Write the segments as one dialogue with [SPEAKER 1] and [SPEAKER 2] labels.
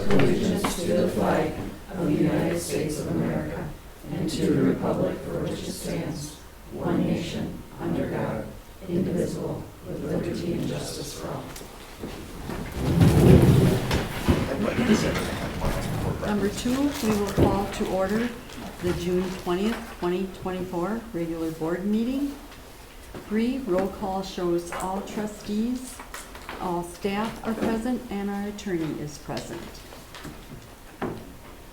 [SPEAKER 1] allegiance to the flag of the United States of America and to the republic for which it stands, one nation, under God, indivisible, with liberty and justice for all.
[SPEAKER 2] Number 2, we will call to order the June 20th, 2024 regular board meeting. 3, roll call shows all trustees, all staff are present, and our attorney is present.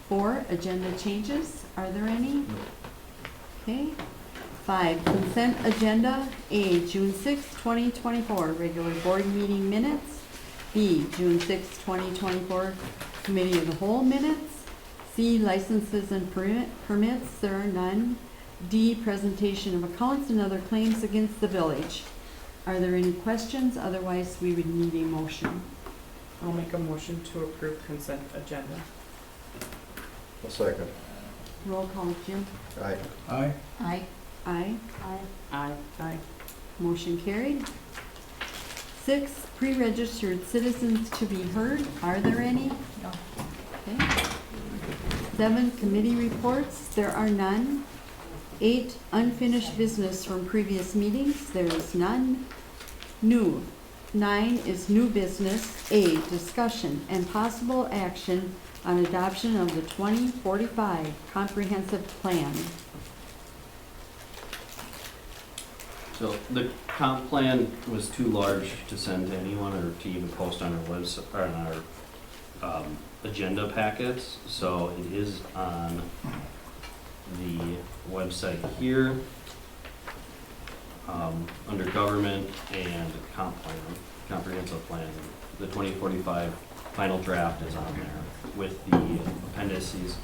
[SPEAKER 2] 4, agenda changes. Are there any? Okay. 5, consent agenda. A, June 6, 2024 regular board meeting minutes. B, June 6, 2024 committee of the whole minutes. C, licenses and permits. There are none. D, presentation of accounts and other claims against the village. Are there any questions? Otherwise, we would need a motion.
[SPEAKER 3] I'll make a motion to approve consent agenda.
[SPEAKER 4] A second.
[SPEAKER 2] Roll call, Jim.
[SPEAKER 4] Aye.
[SPEAKER 5] Aye.
[SPEAKER 2] Aye. Aye.
[SPEAKER 3] Aye. Aye.
[SPEAKER 2] Motion carried. 6, pre-registered citizens to be heard. Are there any?
[SPEAKER 3] No.
[SPEAKER 2] Okay. 7, committee reports. There are none. 8, unfinished business from previous meetings. There is none. New. 9 is new business. A, discussion and possible action on adoption of the 2045 comprehensive plan.
[SPEAKER 6] So the comp plan was too large to send to anyone or to even post on our website, or on our agenda packets. So it is on the website here, under government and comp plan, comprehensive plan. The 2045 final draft is on there with the appendices.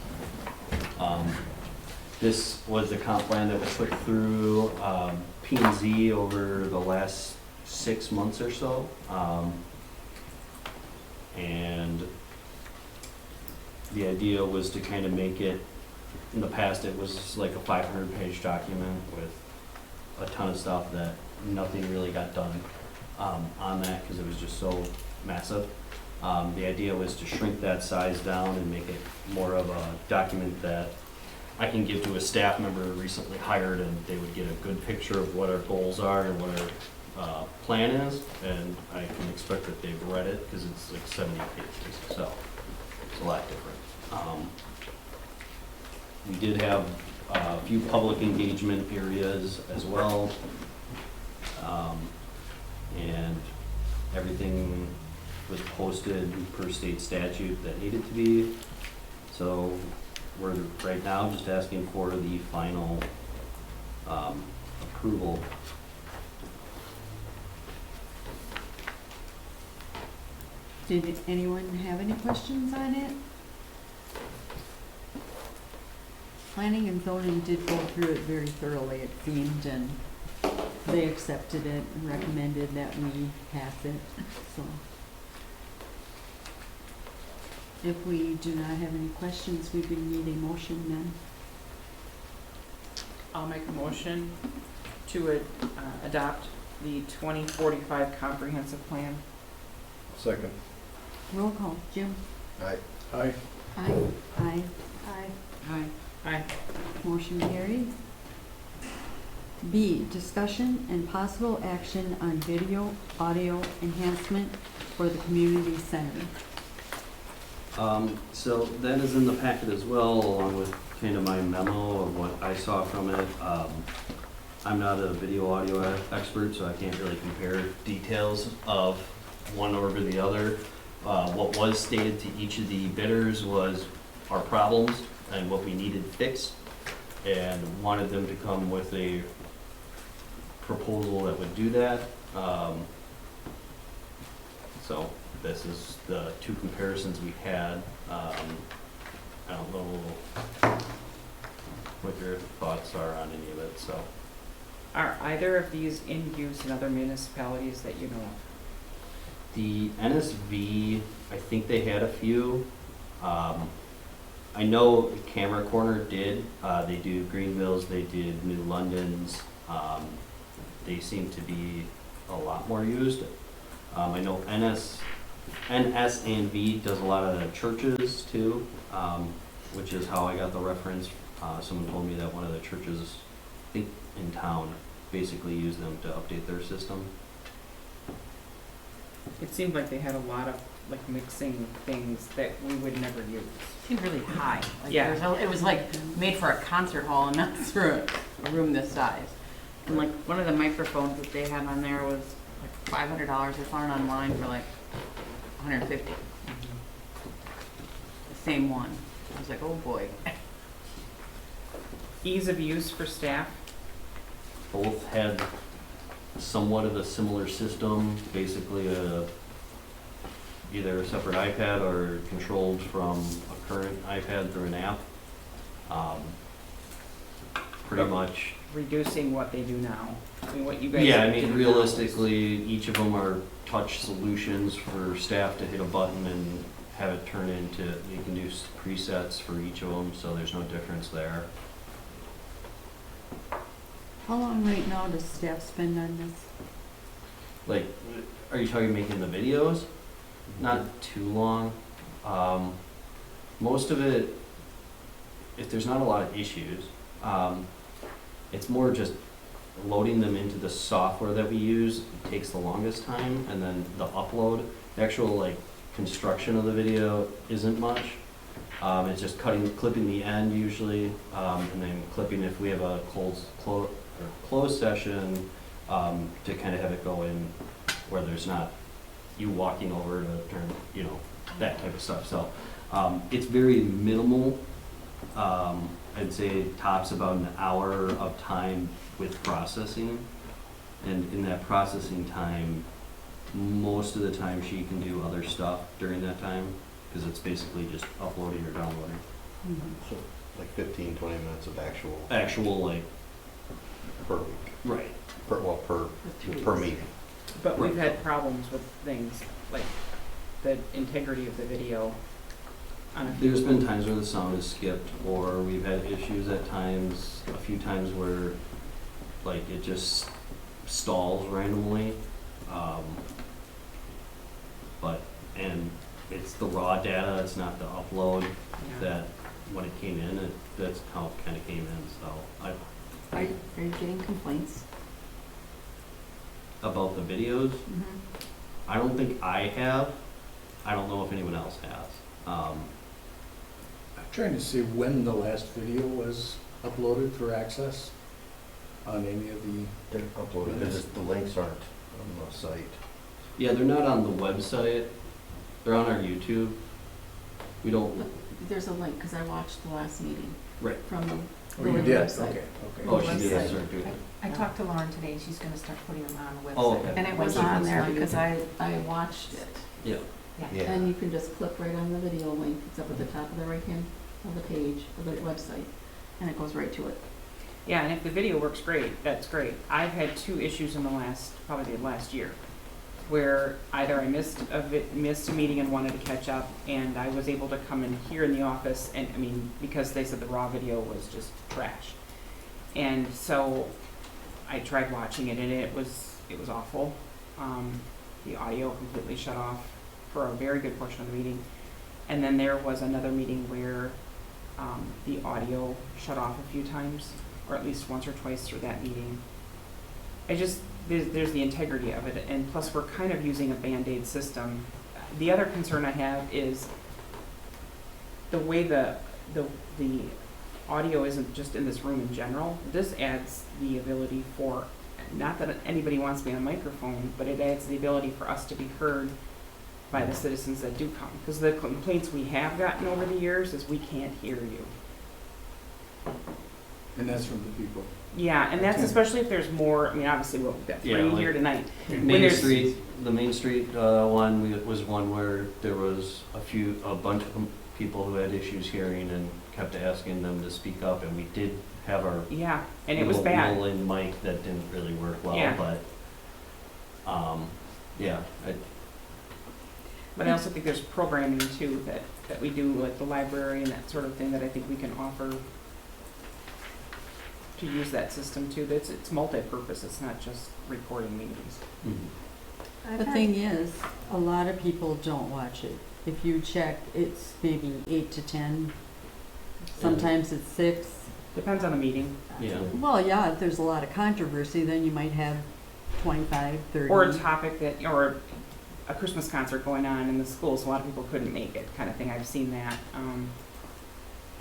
[SPEAKER 6] This was the comp plan that was put through P&Z over the last 6 months or so. And the idea was to kind of make it, in the past it was like a 500-page document with a ton of stuff that nothing really got done on that because it was just so massive. The idea was to shrink that size down and make it more of a document that I can give to a staff member recently hired, and they would get a good picture of what our goals are and what our plan is, and I can expect that they've read it because it's like 70 pages, so it's a lot different. We did have a few public engagement areas as well, and everything was posted per state statute that needed to be. So we're right now just asking for the final approval.
[SPEAKER 2] Did anyone have any questions on it? Planning and zoning did go through it very thoroughly, it seemed, and they accepted it and recommended that we pass it, so. If we do not have any questions, we would need a motion then.
[SPEAKER 3] I'll make a motion to adopt the 2045 comprehensive plan.
[SPEAKER 4] Second.
[SPEAKER 2] Roll call, Jim.
[SPEAKER 4] Aye.
[SPEAKER 5] Aye.
[SPEAKER 2] Aye. Aye.
[SPEAKER 3] Aye. Aye. Aye.
[SPEAKER 2] Motion carried. B, discussion and possible action on video, audio enhancement for the community center.
[SPEAKER 6] So that is in the packet as well, along with kind of my memo of what I saw from it. I'm not a video audio expert, so I can't really compare details of one over the other. What was stated to each of the bidders was our problems and what we needed fixed, and wanted them to come with a proposal that would do that. So this is the 2 comparisons we had. I don't know what your thoughts are on any of it. So,
[SPEAKER 3] Are either of these in use in other municipalities that you know of?
[SPEAKER 6] the NSV, I think they had a few. I know Camera Corner did. They do Greenvilles, they did New Londons. They seem to be a lot more used. I know NSNV does a lot of the churches too, which is how I got the reference. Someone told me that one of the churches, I think in town, basically used them to update their system.
[SPEAKER 3] It seemed like they had a lot of like mixing things that we would never use.
[SPEAKER 5] Seemed really high. Like,
[SPEAKER 3] Yeah.
[SPEAKER 5] it was like made for a concert hall and not for a room this size. And like one of the microphones that they had on there was like $500. I found it online for like $150. The same one. I was like, oh boy.
[SPEAKER 3] Ease of use for staff.
[SPEAKER 6] Both had somewhat of a similar system, basically either a separate iPad or controlled from a current iPad through an app. Pretty much.
[SPEAKER 3] Reducing what they do now. I mean, what you guys.
[SPEAKER 6] Yeah, I
[SPEAKER 3] do
[SPEAKER 6] mean,
[SPEAKER 3] now
[SPEAKER 6] realistically, each of them are touch solutions for staff to hit a button and have it turn into, you can do presets for each of them, so there's no difference there.
[SPEAKER 2] How long right now does staff spend on this?
[SPEAKER 6] Like, are you talking making the videos? Not too long. Most of it, if there's not a lot of issues, it's more just loading them into the software that we use takes the longest time, and then the upload, the actual like construction of the video isn't much. It's just clipping the end usually, and then clipping if we have a closed session, to kind of have it go in where there's not you walking over to turn, you know, that type of stuff. So it's very minimal. I'd say tops about an hour of time with processing, and in that processing time, most of the time she can do other stuff during that time, because it's basically just uploading or downloading.
[SPEAKER 4] So like 15, 20 minutes of
[SPEAKER 6] Actual like,
[SPEAKER 4] per week.
[SPEAKER 6] right.
[SPEAKER 4] Per meeting.
[SPEAKER 3] But we've had problems with things like the integrity of the video. On a few
[SPEAKER 6] There's been times where the sound is skipped, or we've had issues at times, a few times where like it just stalls randomly. And it's the raw data, it's not the upload
[SPEAKER 3] Yeah.
[SPEAKER 6] that when it came in, that's how it kind of came in. So
[SPEAKER 5] Are you getting complaints?
[SPEAKER 6] about the videos,
[SPEAKER 5] Mm-hmm.
[SPEAKER 6] I don't think I have. I don't know if anyone else has.
[SPEAKER 7] I'm trying to see when the last video was uploaded for access on any of the,
[SPEAKER 4] They're uploaded, because the links aren't on the site.
[SPEAKER 6] Yeah, they're not on the website. They're on our YouTube. We don't.
[SPEAKER 5] There's a link, because I watched the last meeting.
[SPEAKER 6] Right.
[SPEAKER 5] From the
[SPEAKER 7] oh, you
[SPEAKER 5] village
[SPEAKER 7] did,
[SPEAKER 5] website.
[SPEAKER 7] okay.
[SPEAKER 6] Oh, she did
[SPEAKER 5] website.
[SPEAKER 6] start doing it.
[SPEAKER 8] I talked to Lauren today, she's gonna start putting them on the website.
[SPEAKER 6] Oh, okay.
[SPEAKER 5] And it was on there because I watched it.
[SPEAKER 6] Yeah.
[SPEAKER 4] Yeah.
[SPEAKER 5] And you can just click right on the video link. It's up at the top of the right hand of the page of the website, and it goes right to it.
[SPEAKER 3] Yeah, and if the video works great, that's great. I've had 2 issues in probably the last year, where either I missed a meeting and wanted to catch up, and I was able to come in here in the office, and I mean, because they said the raw video was just trash. And so I tried watching it, and it was awful. The audio completely shut off for a very good portion of the meeting. And then there was another meeting where the audio shut off a few times, or at least once or twice through that meeting. There's the integrity of it, and plus we're kind of using a Band-Aid system. The other concern I have is the way the audio isn't just in this room in general. This adds the ability for, not that anybody wants to be on a microphone, but it adds the ability for us to be heard by the citizens that do come. Because the complaints we have gotten over the years is we can't hear you.
[SPEAKER 7] And that's from the people.
[SPEAKER 3] Yeah, and that's
[SPEAKER 7] Okay.
[SPEAKER 3] especially if there's more, I mean, obviously we've got 3
[SPEAKER 6] Yeah, like-
[SPEAKER 3] here tonight.
[SPEAKER 6] The
[SPEAKER 3] When there's-
[SPEAKER 6] Main Street one was one where there was a bunch of people who had issues hearing and kept asking them to speak up, and we did have our
[SPEAKER 3] Yeah, and it was bad.
[SPEAKER 6] little in mic that didn't really work well,
[SPEAKER 3] Yeah.
[SPEAKER 6] but yeah,
[SPEAKER 3] But I also think there's programming too that we do, like the library and that sort of thing, that I think we can offer to use that system too. It's multi-purpose, it's not just recording meetings.
[SPEAKER 2] The thing is, a lot of people don't watch it. If you check, it's maybe 8 to 10. Sometimes it's 6.
[SPEAKER 3] Depends on the meeting.
[SPEAKER 6] Yeah.
[SPEAKER 2] Well, yeah, if there's a lot of controversy, then you might have 25, 30.
[SPEAKER 3] Or a topic that, or a Christmas concert going on in the schools, a lot of people couldn't make it, kind of thing. I've seen that.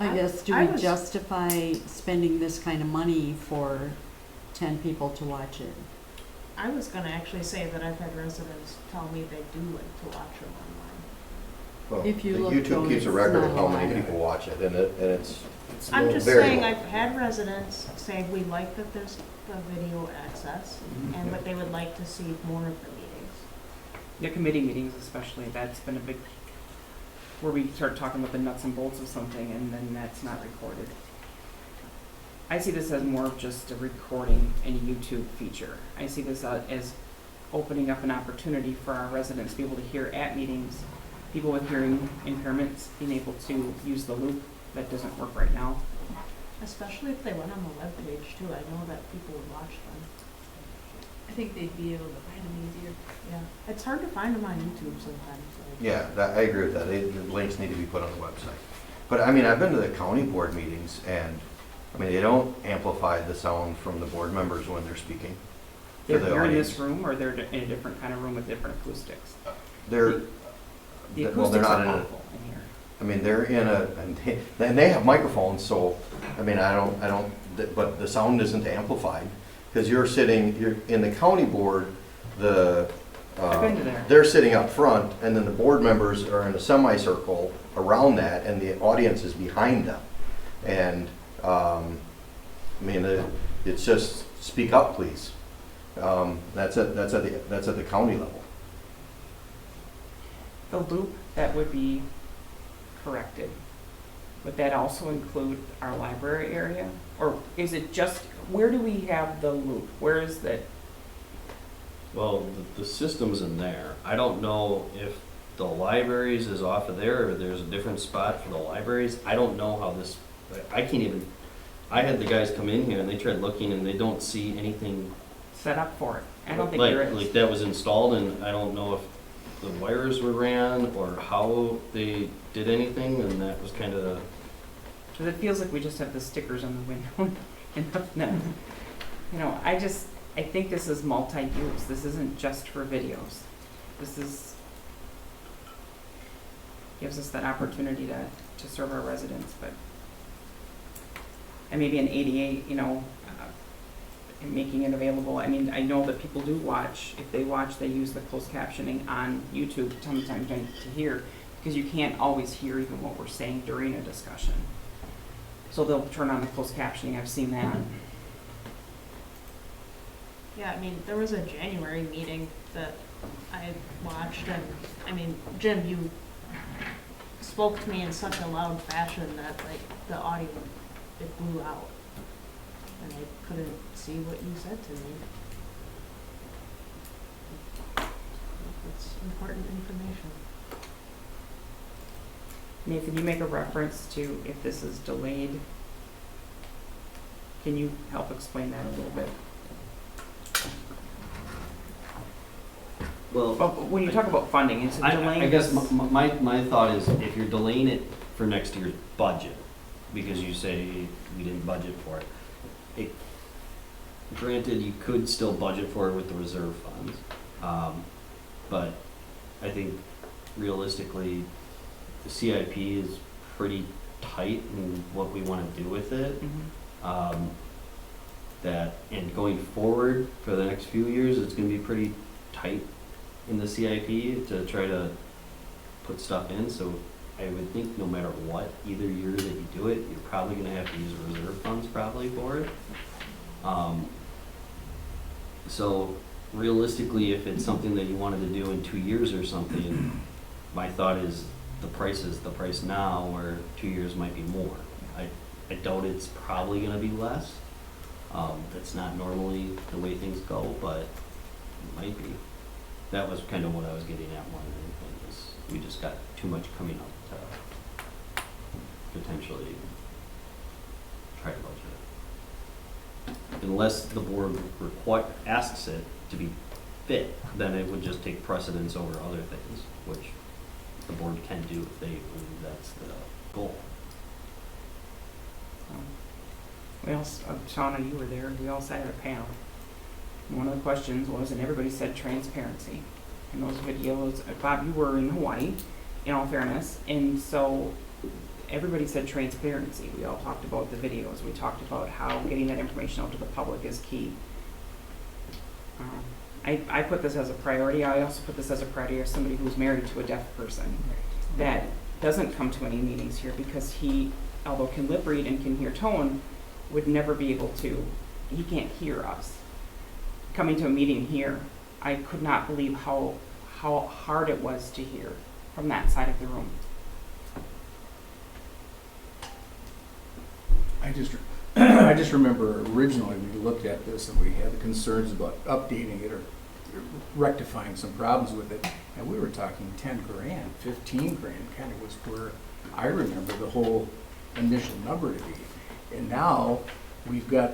[SPEAKER 2] I guess, do
[SPEAKER 8] I
[SPEAKER 2] we
[SPEAKER 8] was-
[SPEAKER 2] justify spending this kind of money for 10 people to watch it?
[SPEAKER 8] I was gonna actually say that I've had residents tell me they do like to watch them online.
[SPEAKER 4] Well,
[SPEAKER 2] If you
[SPEAKER 4] the
[SPEAKER 2] look,
[SPEAKER 4] YouTube
[SPEAKER 2] though,
[SPEAKER 4] keeps a
[SPEAKER 2] it's
[SPEAKER 4] record
[SPEAKER 2] not
[SPEAKER 4] of how
[SPEAKER 2] a
[SPEAKER 4] many
[SPEAKER 2] lot.
[SPEAKER 4] people watch it, and it's
[SPEAKER 8] I'm just
[SPEAKER 4] very
[SPEAKER 8] saying,
[SPEAKER 4] low.
[SPEAKER 8] I've had residents say we like that there's the video access, and but they would like to see more of the meetings.
[SPEAKER 3] Yeah, committee meetings especially, that's been a big, where we start talking about the nuts and bolts of something and then that's not recorded. I see this as more of just a recording and YouTube feature. I see this as opening up an opportunity for our residents to be able to hear at meetings, people with hearing impairments being able to use the loop that doesn't work right now.
[SPEAKER 8] Especially if they went on the webpage too, I know that people would watch them.
[SPEAKER 9] I think they'd be able to find them easier.
[SPEAKER 8] Yeah, it's hard to find them on YouTube sometimes. Like.
[SPEAKER 4] Yeah, I agree with that. The links need to be put on the website. But I mean, I've been to the county board meetings, and I mean, they don't amplify the sound from the board members when they're speaking.
[SPEAKER 3] They're
[SPEAKER 4] For the
[SPEAKER 3] here in
[SPEAKER 4] audience.
[SPEAKER 3] this room or they're in a different kind of room with different acoustics.
[SPEAKER 4] They're,
[SPEAKER 3] The
[SPEAKER 4] well, they're
[SPEAKER 3] acoustics
[SPEAKER 4] not
[SPEAKER 3] are
[SPEAKER 4] in a,
[SPEAKER 3] awful in here.
[SPEAKER 4] I mean, they're in a, and they have microphones, so, I mean, but the sound isn't amplified. Because you're in the county board,
[SPEAKER 3] I've been to there.
[SPEAKER 4] they're sitting up front, and then the board members are in a semicircle around that, and the audience is behind them. And, I mean, it's just, speak up, please. That's at the county level.
[SPEAKER 3] The loop that would be corrected, would that also include our library area? Or is it just, where do we have the loop? Where is that?
[SPEAKER 6] Well, the system's in there. I don't know if the libraries is off of there or there's a different spot for the libraries. I don't know how this, I can't even, I had the guys come in here and they tried looking and they don't see anything
[SPEAKER 3] Set up for it? I don't think
[SPEAKER 6] like,
[SPEAKER 3] there is.
[SPEAKER 6] like that was installed, and I don't know if the wires were ran or how they did anything, and that was kind of,
[SPEAKER 3] Because it feels like we just have the stickers on the window and nothing. You know, I think this is multi-use. This isn't just for videos. This is, gives us that opportunity to serve our residents, but, and maybe an ADA, you know, making it available. I mean, I know that people do watch. If they watch, they use the closed captioning on YouTube sometimes to hear, because you can't always hear even what we're saying during a discussion. So they'll turn on the closed captioning. I've seen that.
[SPEAKER 8] Yeah, I mean, there was a January meeting that I watched, and I mean, Jim, you spoke to me in such a loud fashion that like the audio, it blew out, and I couldn't see what you said to me. It's important information.
[SPEAKER 3] Nathan, you make a reference to if this is delayed. Can you help explain that a little bit?
[SPEAKER 6] well,
[SPEAKER 3] But when you talk about funding, it's delaying.
[SPEAKER 6] I guess my thought is if you're delaying it for next year's budget, because you say we didn't budget for it, granted, you could still budget for it with the reserve funds, but I think realistically, the CIP is pretty tight in what we want to do with it.
[SPEAKER 3] Mhm.
[SPEAKER 6] And going forward for the next few years, it's going to be pretty tight in the CIP to try to put stuff in. So I would think no matter what, either year that you do it, you're probably going to have to use reserve funds probably for it. So realistically, if it's something that you wanted to do in 2 years or something, my thought is the price now, where 2 years might be more. I doubt it's probably going to be less. That's not normally the way things go, but it might be. That was kind of what I was getting at more than anything, is we just got too much coming up to potentially try to budget it. Unless the board asks it to be fit, then it would just take precedence over other things, which the board can do if they believe that's the goal.
[SPEAKER 3] We also, Shauna, you were there, we all sat at a panel. One of the questions was, and everybody said transparency. And those videos, Bob, you were in Hawaii, in all fairness, and so everybody said transparency. We all talked about the videos. We talked about how getting that information out to the public is key. I put this as a priority. I also put this as a priority as somebody who's married to a deaf person that doesn't come to any meetings here because he, although can lip read and can hear tone, would never be able to, he can't hear us. Coming to a meeting here, I could not believe how hard it was to hear from that side of the room.
[SPEAKER 7] I just remember originally we looked at this and we had the concerns about updating it or rectifying some problems with it, and we were talking 10 grand, 15 grand kind of was where I remember the whole initial number to be. And now we've got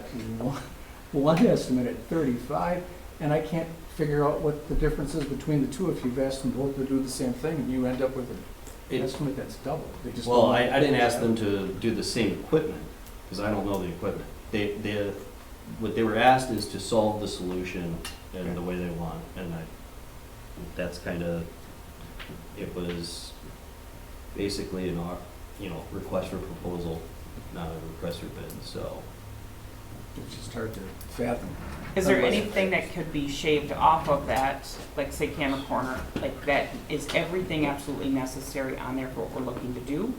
[SPEAKER 7] one estimate at 35, and I can't figure out what the difference is between the two if you've asked them both to do the same thing and you end up with an estimate that's double. They just
[SPEAKER 6] Well,
[SPEAKER 7] don't-
[SPEAKER 6] I didn't ask them to do the same equipment, because I don't know the equipment. What they were asked is to solve the solution in the way they want, and that's kind of, it was basically an, request for proposal, not a request for bid, so.
[SPEAKER 7] It's just hard to fathom.
[SPEAKER 3] Is there anything that could be shaved off of that, like say camera corner, like that, is everything absolutely necessary on there for what we're looking to do?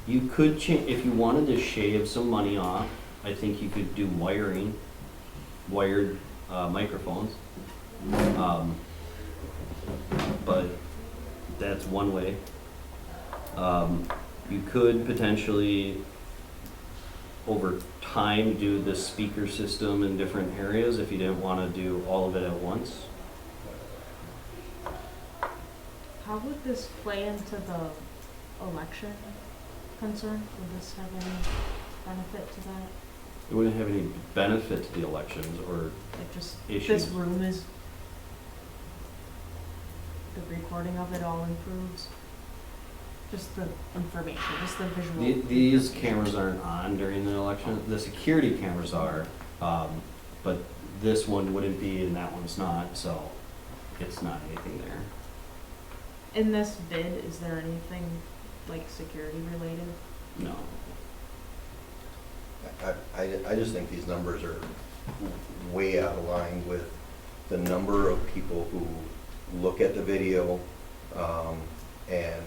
[SPEAKER 6] You could if you wanted to shave some money off, I think you could do wired microphones. But that's one way. You could potentially, over time, do the speaker system in different areas if you didn't want to do all of it at once.
[SPEAKER 8] How would this play into the election concern? Would this have any benefit to that?
[SPEAKER 6] It wouldn't have any benefit to the elections or
[SPEAKER 8] Like just
[SPEAKER 6] issues.
[SPEAKER 8] this room is, the recording of it all improves? Just the information, just the visual.
[SPEAKER 6] These cameras aren't on during the election. The security cameras are, but this one wouldn't be and that one's not, so it's not anything there.
[SPEAKER 8] In this bid, is there anything like security related?
[SPEAKER 6] No.
[SPEAKER 4] I just think these numbers are way out of line with the number of people who look at the video, and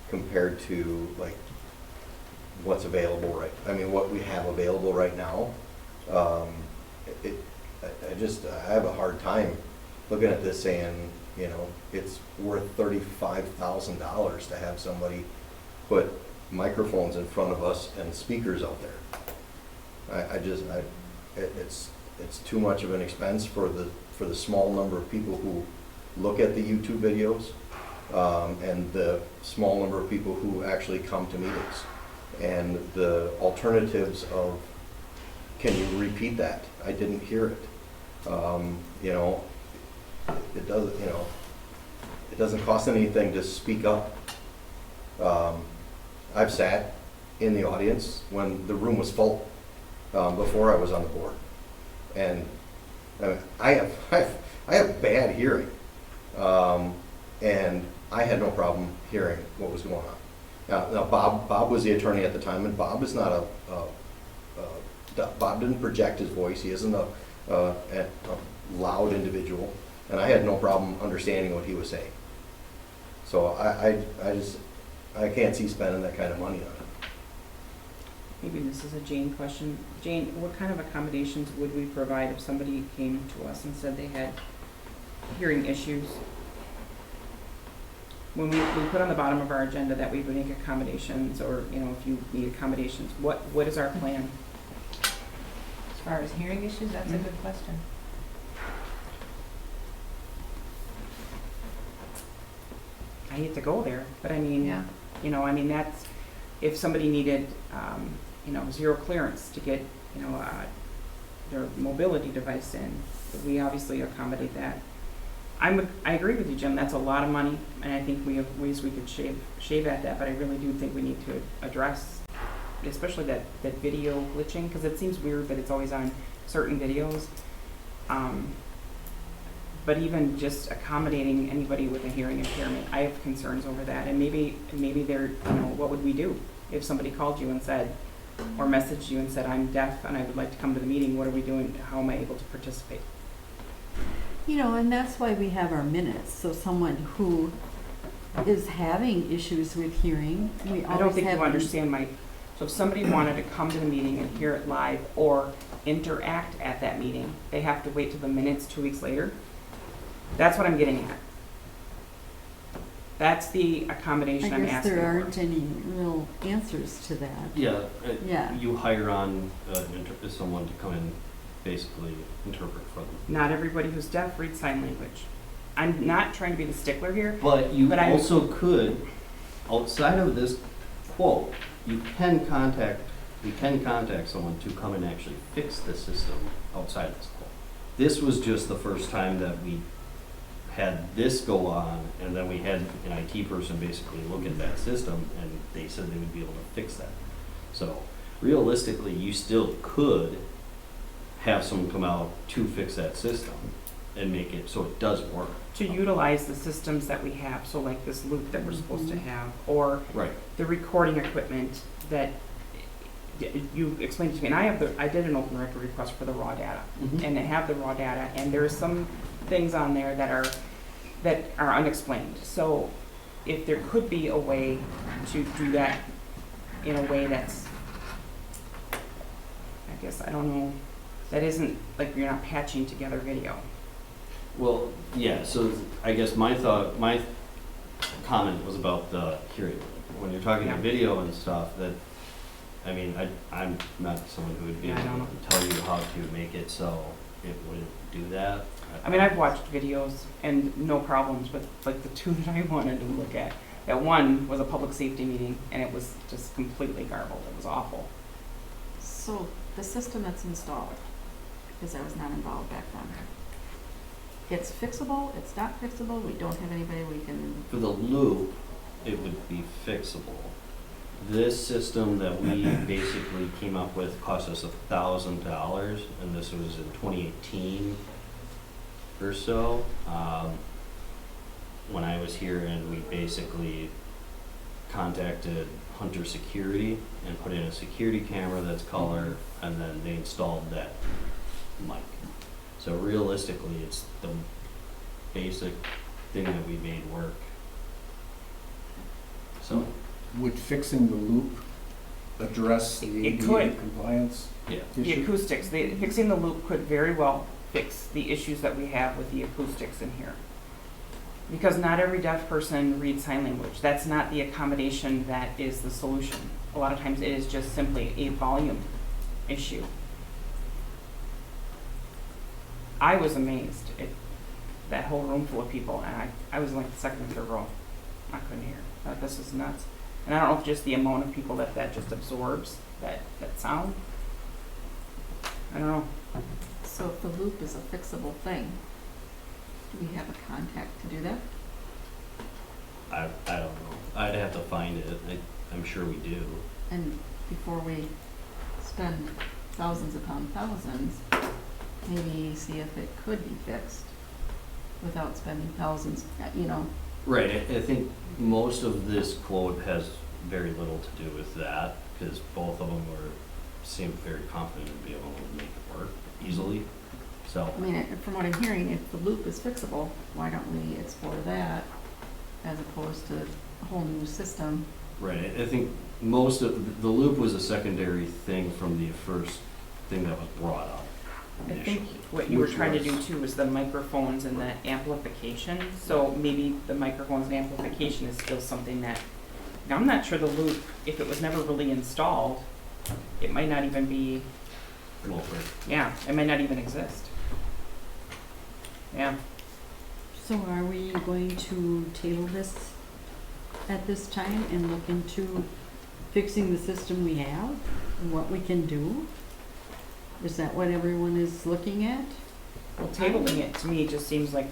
[SPEAKER 4] compared to like what's available what we have available right now. I have a hard time looking at this saying, it's worth $35,000 to have somebody put microphones in front of us and speakers out there. It's too much of an expense for the small number of people who look at the YouTube videos, and the small number of people who actually come to meetings. And the alternatives of, can you repeat that? I didn't hear it. It doesn't cost anything to speak up. I've sat in the audience when the room was full, before I was on the board. And I have bad hearing. And I had no problem hearing what was going on. Now Bob was the attorney at the time, and Bob is not Bob didn't project his voice. He isn't a loud individual, and I had no problem understanding what he was saying. So I can't see spending that kind of money on it.
[SPEAKER 3] Maybe this is a Jane question. Jane, what kind of accommodations would we provide if somebody came to us and said they had hearing issues? When we put on the bottom of our agenda that we would make accommodations, or if you need accommodations, what is our plan?
[SPEAKER 9] As far as hearing issues, that's a good question.
[SPEAKER 3] I hate to go there, but
[SPEAKER 9] Yeah.
[SPEAKER 3] That's, if somebody needed, zero clearance to get, their mobility device in, we obviously accommodate that. I agree with you, Jim, that's a lot of money, and I think we have ways we could shave at that, but I really do think we need to address, especially that video glitching, because it seems weird that it's always on certain videos. But even just accommodating anybody with a hearing impairment, I have concerns over that, and maybe they're, what would we do if somebody called you and said, or messaged you and said, I'm deaf and I would like to come to the meeting, what are we doing, how am I able to participate?
[SPEAKER 2] And that's why we have our minutes, so someone who is having issues with hearing, we always have.
[SPEAKER 3] I don't think you understand so if somebody wanted to come to the meeting and hear it live or interact at that meeting, they have to wait till the minutes 2 weeks later. That's what I'm getting at. That's the accommodation I'm
[SPEAKER 2] I guess
[SPEAKER 3] asking
[SPEAKER 2] there
[SPEAKER 3] for.
[SPEAKER 2] aren't any real answers to that.
[SPEAKER 6] Yeah,
[SPEAKER 2] Yeah.
[SPEAKER 6] you hire on someone to come and basically interpret for them.
[SPEAKER 3] Not everybody who's deaf reads sign language. I'm not trying to be the stickler here.
[SPEAKER 6] But you
[SPEAKER 3] I'm-
[SPEAKER 6] also could, outside of this quote, you can contact someone to come and actually fix the system outside of this quote. This was just the first time that we had this go on, and then we had an IT person basically look at that system, and they said they would be able to fix that. So realistically, you still could have someone come out to fix that system and make it so it does work.
[SPEAKER 3] To utilize the systems that we have, so like this loop that we're supposed to have, or
[SPEAKER 6] Right.
[SPEAKER 3] the recording equipment that you explained to me, and I did an open record request for the raw data,
[SPEAKER 6] Mhm.
[SPEAKER 3] and they have the raw data, and there are some things on there that are unexplained. So if there could be a way to do that in a way that's, I guess, I don't know, that isn't like you're not patching together video.
[SPEAKER 6] Well, yeah, so I guess my comment was about the hearing. When you're talking
[SPEAKER 3] Yeah.
[SPEAKER 6] video and stuff, I'm not someone who would be
[SPEAKER 3] Yeah, I
[SPEAKER 6] able
[SPEAKER 3] don't
[SPEAKER 6] to tell you how to make it so it wouldn't do that.
[SPEAKER 3] I've watched videos and no problems, but like the two that I wanted to look at, that one was a public safety meeting and it was just completely garbled. It was awful.
[SPEAKER 9] So the system that's installed, because I was not involved back then, it's fixable, it's not fixable, we don't have anybody we can,
[SPEAKER 6] For the loop, it would be fixable. This system that we basically came up with cost us $1,000, and this was in 2018 or so. When I was here, and we basically contacted Hunter Security and put in a security camera that's color, and then they installed that mic. So realistically, it's the basic thing that we made work. So,
[SPEAKER 7] Would fixing the loop address the
[SPEAKER 3] It
[SPEAKER 7] ADA
[SPEAKER 3] could.
[SPEAKER 7] compliance
[SPEAKER 6] yeah.
[SPEAKER 3] The
[SPEAKER 7] issue?
[SPEAKER 3] acoustics, fixing the loop could very well fix the issues that we have with the acoustics in here. Because not every deaf person reads sign language. That's not the accommodation that is the solution. A lot of times it is just simply a volume issue. I was amazed at that whole room full of people, and I was in like the second or third row. I couldn't hear. This is nuts. And I don't know if just the amount of people that just absorbs, that sound. I don't know.
[SPEAKER 9] so if the loop is a fixable thing, do we have a contact to do that?
[SPEAKER 6] I don't know. I'd have to find it. I'm sure we do.
[SPEAKER 9] And before we spend thousands upon thousands, maybe see if it could be fixed without spending thousands,
[SPEAKER 6] Right. I think most of this quote has very little to do with that, because both of them seemed very confident in being able to make it work easily. So,
[SPEAKER 9] I mean, from what I'm hearing, if the loop is fixable, why don't we explore that as opposed to a whole new system?
[SPEAKER 6] right. I think most of the loop was a secondary thing from the first thing that was brought up
[SPEAKER 3] I
[SPEAKER 6] initially.
[SPEAKER 3] think what you were
[SPEAKER 6] Which
[SPEAKER 3] trying to
[SPEAKER 6] was-
[SPEAKER 3] do too was the microphones and the amplification. So maybe the microphones and amplification is still something that, now I'm not sure the loop, if it was never really installed, it might not even be,
[SPEAKER 6] Well,
[SPEAKER 3] yeah, it might not even exist. Yeah,
[SPEAKER 2] So are we going to table this at this time and look into fixing the system we have and what we can do? Is that what everyone is looking at?
[SPEAKER 3] well, tabling it to me just seems like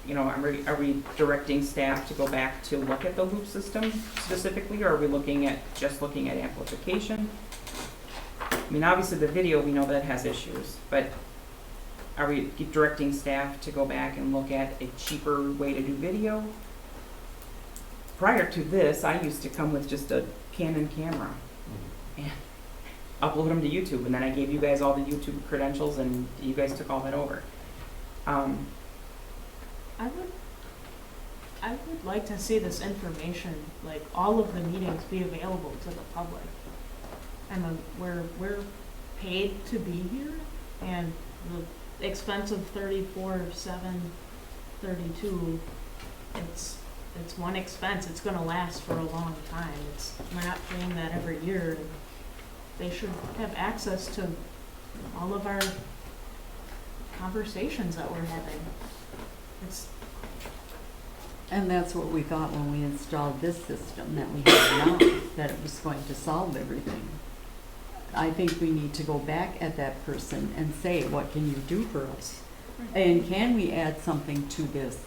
[SPEAKER 3] you know, are we directing staff to go back to look at the loop system specifically, or are we just looking at amplification? I mean, obviously the video, we know that has issues, but are we directing staff to go back and look at a cheaper way to do video? Prior to this, I used to come with just a Canon camera and upload them to YouTube, and then I gave you guys all the YouTube credentials, and you guys took all that over.
[SPEAKER 8] I would like to see this information, like all of the meetings be available to the public. And we're paid to be here, and the expense of 34,732, it's one expense. It's gonna last for a long time. We're not paying that every year. They should have access to all of our conversations that we're having.
[SPEAKER 2] And that's what we thought when we installed this system that we have now, that it was going to solve everything. I think we need to go back at that person and say, what can you do for us? And can we add something to this,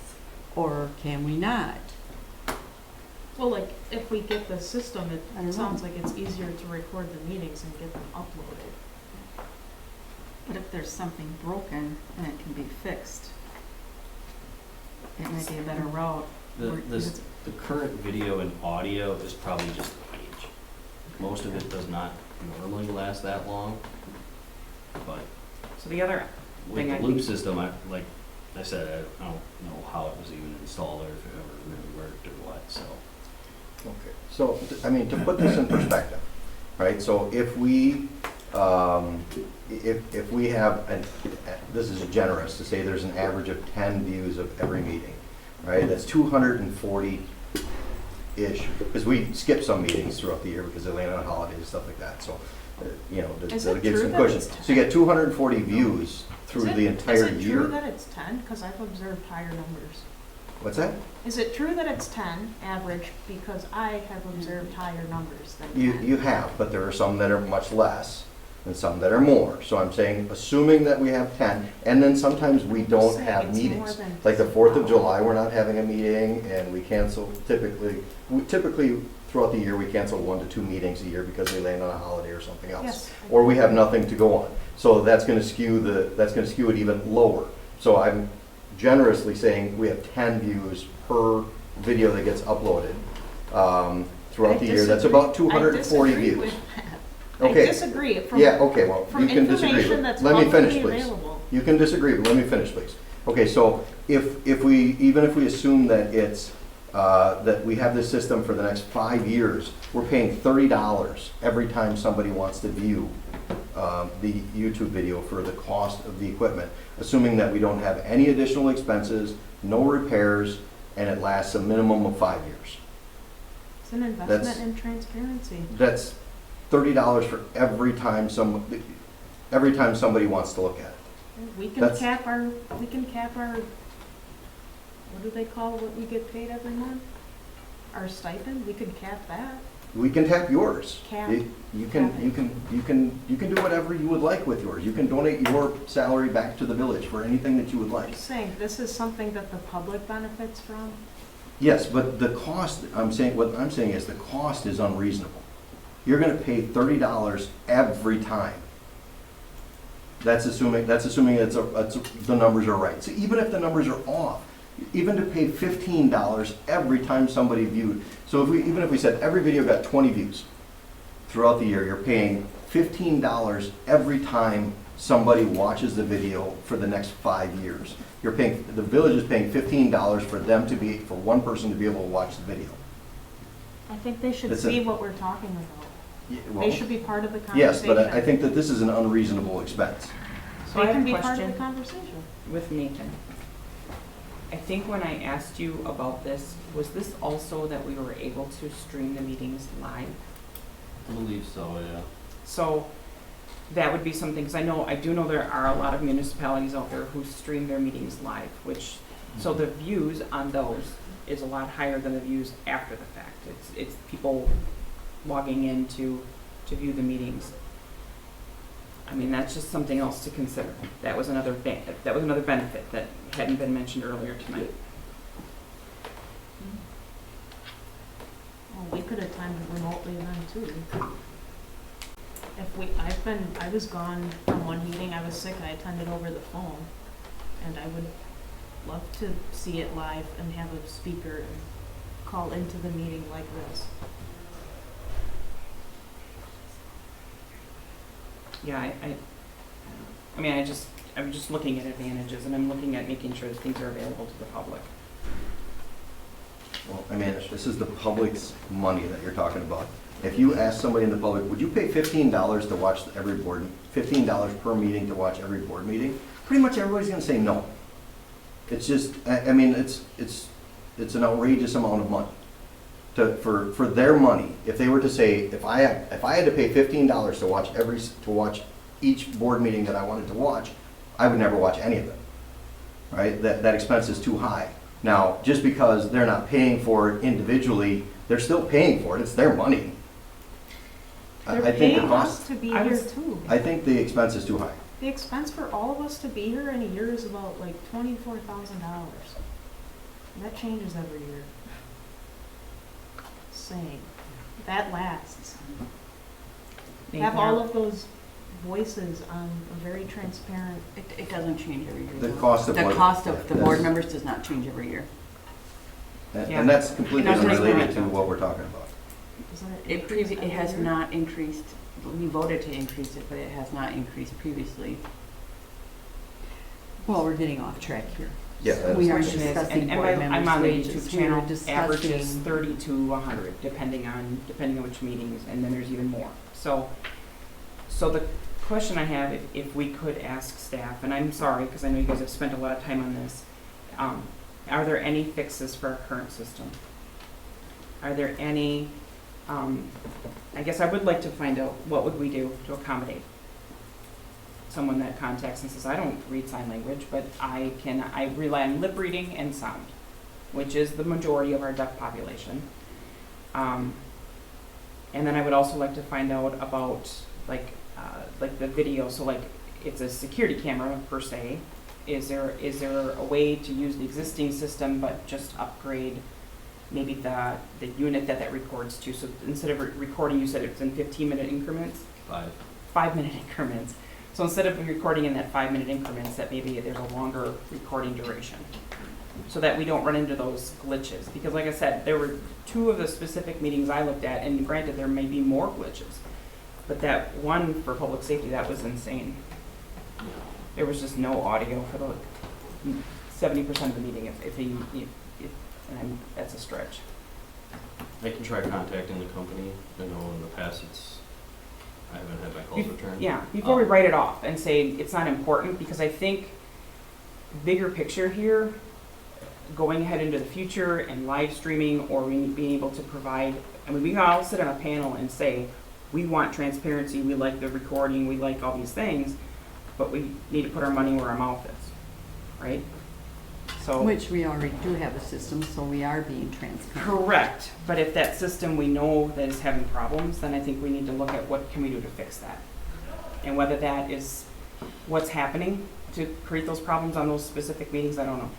[SPEAKER 2] or can we not?
[SPEAKER 8] Well, like, if we get the system,
[SPEAKER 2] I don't
[SPEAKER 8] it sounds
[SPEAKER 2] know.
[SPEAKER 8] like it's easier to record the meetings and get them uploaded.
[SPEAKER 9] But if there's something broken and it can be fixed, it might be a better route.
[SPEAKER 6] The current video and audio is probably just age. Most of it does not normally last that long, but
[SPEAKER 3] So the other
[SPEAKER 6] with
[SPEAKER 3] thing
[SPEAKER 6] the
[SPEAKER 3] I
[SPEAKER 6] loop
[SPEAKER 3] think-
[SPEAKER 6] system, like I said, I don't know how it was even installed or if it ever really worked or what, so.
[SPEAKER 4] Okay, so, I mean, to put this in perspective, right, so if we have, this is generous to say there's an average of 10 views of every meeting, right, that's 240-ish, because we skip some meetings throughout the year because they land on holidays and stuff like that, so, you know,
[SPEAKER 8] Is
[SPEAKER 4] that'll
[SPEAKER 8] it
[SPEAKER 4] give
[SPEAKER 8] true
[SPEAKER 4] some
[SPEAKER 8] that
[SPEAKER 4] cushion.
[SPEAKER 8] it's
[SPEAKER 4] So you get 240 views through the entire
[SPEAKER 8] Is it
[SPEAKER 4] year.
[SPEAKER 8] true that it's 10? Because I've observed higher numbers.
[SPEAKER 4] What's that?
[SPEAKER 8] Is it true that it's 10 average? Because I have observed higher numbers than 10.
[SPEAKER 4] You have, but there are some that are much less and some that are more. So I'm saying, assuming that we have 10, and then sometimes we don't
[SPEAKER 8] saying
[SPEAKER 4] have
[SPEAKER 8] it's
[SPEAKER 4] meetings.
[SPEAKER 8] more than-
[SPEAKER 4] Like the 4th of July, we're not having a meeting, and we cancel typically throughout the year, we cancel 1 to 2 meetings a year because they land on a holiday or something else.
[SPEAKER 8] Yes.
[SPEAKER 4] Or we have nothing to go on. So that's gonna skew it even lower. So I'm generously saying we have 10 views per video that gets uploaded throughout the year. That's about 240
[SPEAKER 8] I disagree
[SPEAKER 4] views.
[SPEAKER 8] with that.
[SPEAKER 4] Okay.
[SPEAKER 8] I disagree.
[SPEAKER 4] Yeah, okay, well,
[SPEAKER 8] From
[SPEAKER 4] you can disagree.
[SPEAKER 8] information that's
[SPEAKER 4] Let me finish,
[SPEAKER 8] publicly
[SPEAKER 4] please.
[SPEAKER 8] available.
[SPEAKER 4] You can disagree, but let me finish, please. Okay, so even if we assume that it's, that we have this system for the next 5 years, we're paying $30 every time somebody wants to view the YouTube video for the cost of the equipment, assuming that we don't have any additional expenses, no repairs, and it lasts a minimum of 5 years.
[SPEAKER 8] It's an investment in transparency.
[SPEAKER 4] That's $30 for every time somebody wants to look at it.
[SPEAKER 8] We can
[SPEAKER 4] That's-
[SPEAKER 8] cap our, what do they call what we get paid every month? Our stipend, we could cap that.
[SPEAKER 4] We can tap yours.
[SPEAKER 8] Cap.
[SPEAKER 4] You can do whatever you would like with yours. You can donate your salary back to the village for anything that you would
[SPEAKER 8] I'm
[SPEAKER 4] like.
[SPEAKER 8] just saying, this is something that the public benefits from.
[SPEAKER 4] Yes, but the cost, what I'm saying is the cost is unreasonable. You're gonna pay $30 every time. That's assuming the numbers are right. So even if the numbers are off, even to pay $15 every time somebody viewed. So even if we said every video got 20 views throughout the year, you're paying $15 every time somebody watches the video for the next 5 years. The village is paying $15 for one person to be able to watch the video.
[SPEAKER 8] I think they should
[SPEAKER 4] It's
[SPEAKER 8] see what we're talking about.
[SPEAKER 4] Yeah,
[SPEAKER 8] They
[SPEAKER 4] well,
[SPEAKER 8] should be part of the
[SPEAKER 4] yes,
[SPEAKER 8] conversation.
[SPEAKER 4] but I think that this is an unreasonable expense.
[SPEAKER 3] So I
[SPEAKER 8] They
[SPEAKER 3] have
[SPEAKER 8] can
[SPEAKER 3] a
[SPEAKER 8] be part of
[SPEAKER 3] question
[SPEAKER 8] the conversation.
[SPEAKER 3] with Nathan. I think when I asked you about this, was this also that we were able to stream the meetings live?
[SPEAKER 6] I believe so, yeah.
[SPEAKER 3] So that would be something, because I do know there are a lot of municipalities out there who stream their meetings live, which, so the views on those is a lot higher than the views after the fact. It's people logging in to view the meetings. I mean, that's just something else to consider. That was another benefit that hadn't been mentioned earlier tonight.
[SPEAKER 8] could attend remotely then too. I was gone from one meeting, I was sick, I attended over the phone. And I would love to see it live and have a speaker and call into the meeting like this.
[SPEAKER 3] Yeah, I mean, I'm just looking at advantages, and I'm looking at making sure that things are available to the public.
[SPEAKER 4] Well, I mean, this is the public's money that you're talking about. If you ask somebody in the public, would you pay $15 to watch every board, $15 per meeting to watch every board meeting? Pretty much everybody's gonna say no. It's just, I mean, it's an outrageous amount of money for their money. If they were to say, if I had to pay $15 to watch each board meeting that I wanted to watch, I would never watch any of it. Right? That expense is too high. Now, just because they're not paying for it individually, they're still paying for it. It's their money.
[SPEAKER 8] They're
[SPEAKER 4] I think the
[SPEAKER 8] paying
[SPEAKER 4] cost,
[SPEAKER 8] us to be
[SPEAKER 3] I
[SPEAKER 8] here
[SPEAKER 3] was-
[SPEAKER 8] too.
[SPEAKER 4] I think the expense is too high.
[SPEAKER 8] The expense for all of us to be here in a year is about like $24,000. That changes every year. Saying, that lasts. Have all of those voices on a very transparent.
[SPEAKER 5] It doesn't change every year.
[SPEAKER 4] The
[SPEAKER 5] though.
[SPEAKER 4] cost of
[SPEAKER 5] The
[SPEAKER 4] what-
[SPEAKER 5] cost of the
[SPEAKER 4] yeah,
[SPEAKER 5] board
[SPEAKER 4] that's-
[SPEAKER 5] members does not change every year.
[SPEAKER 3] Yeah.
[SPEAKER 4] And that's completely
[SPEAKER 5] It doesn't
[SPEAKER 4] unrelated
[SPEAKER 5] impact
[SPEAKER 4] to
[SPEAKER 5] them.
[SPEAKER 4] what we're talking about.
[SPEAKER 8] Doesn't
[SPEAKER 5] It has not increased, we voted to increase it, but it has not increased previously.
[SPEAKER 2] Well, we're getting off track here.
[SPEAKER 4] Yeah,
[SPEAKER 2] We are
[SPEAKER 3] Question is,
[SPEAKER 2] discussing
[SPEAKER 3] and
[SPEAKER 2] board
[SPEAKER 3] I'm
[SPEAKER 2] members'
[SPEAKER 3] on the
[SPEAKER 2] wages.
[SPEAKER 3] YouTube
[SPEAKER 2] We were
[SPEAKER 3] channel, averages
[SPEAKER 2] discussing-
[SPEAKER 3] 30 to 100, depending on which meetings, and then there's even more. So the question I have, if we could ask staff, and I'm sorry, because I know you guys have spent a lot of time on this, are there any fixes for our current system? Are there any, I guess I would like to find out, what would we do to accommodate someone that contacts and says, I don't read sign language, but I rely on lip reading and sound, which is the majority of our deaf population. And then I would also like to find out about like the video, so like it's a security camera per se. Is there a way to use the existing system but just upgrade maybe the unit that records to? So instead of recording, you said it's in 15-minute increments? 5-minute increments. So instead of recording in that 5-minute increments, that maybe there's a longer recording duration, so that we don't run into those glitches. Because like I said, there were 2 of the specific meetings I looked at, and granted there may be more glitches, but that one for public safety, that was insane. There was just no audio for the 70% of the meeting, and that's a stretch.
[SPEAKER 6] I can try contacting the company. I know in the past I haven't had my calls returned.
[SPEAKER 3] Yeah, before we write it off and say it's not important, because I think bigger picture here, going ahead into the future and live streaming, or being able to provide, I mean, we can all sit on a panel and say, we want transparency, we like the recording, we like all these things, but we need to put our money where our mouth is, right? So.
[SPEAKER 2] Which we already do have a system, so we are being transparent.
[SPEAKER 3] Correct, but if that system we know that is having problems, then I think we need to look at what can we do to fix that. And whether that is what's happening to create those problems on those specific meetings, I don't know.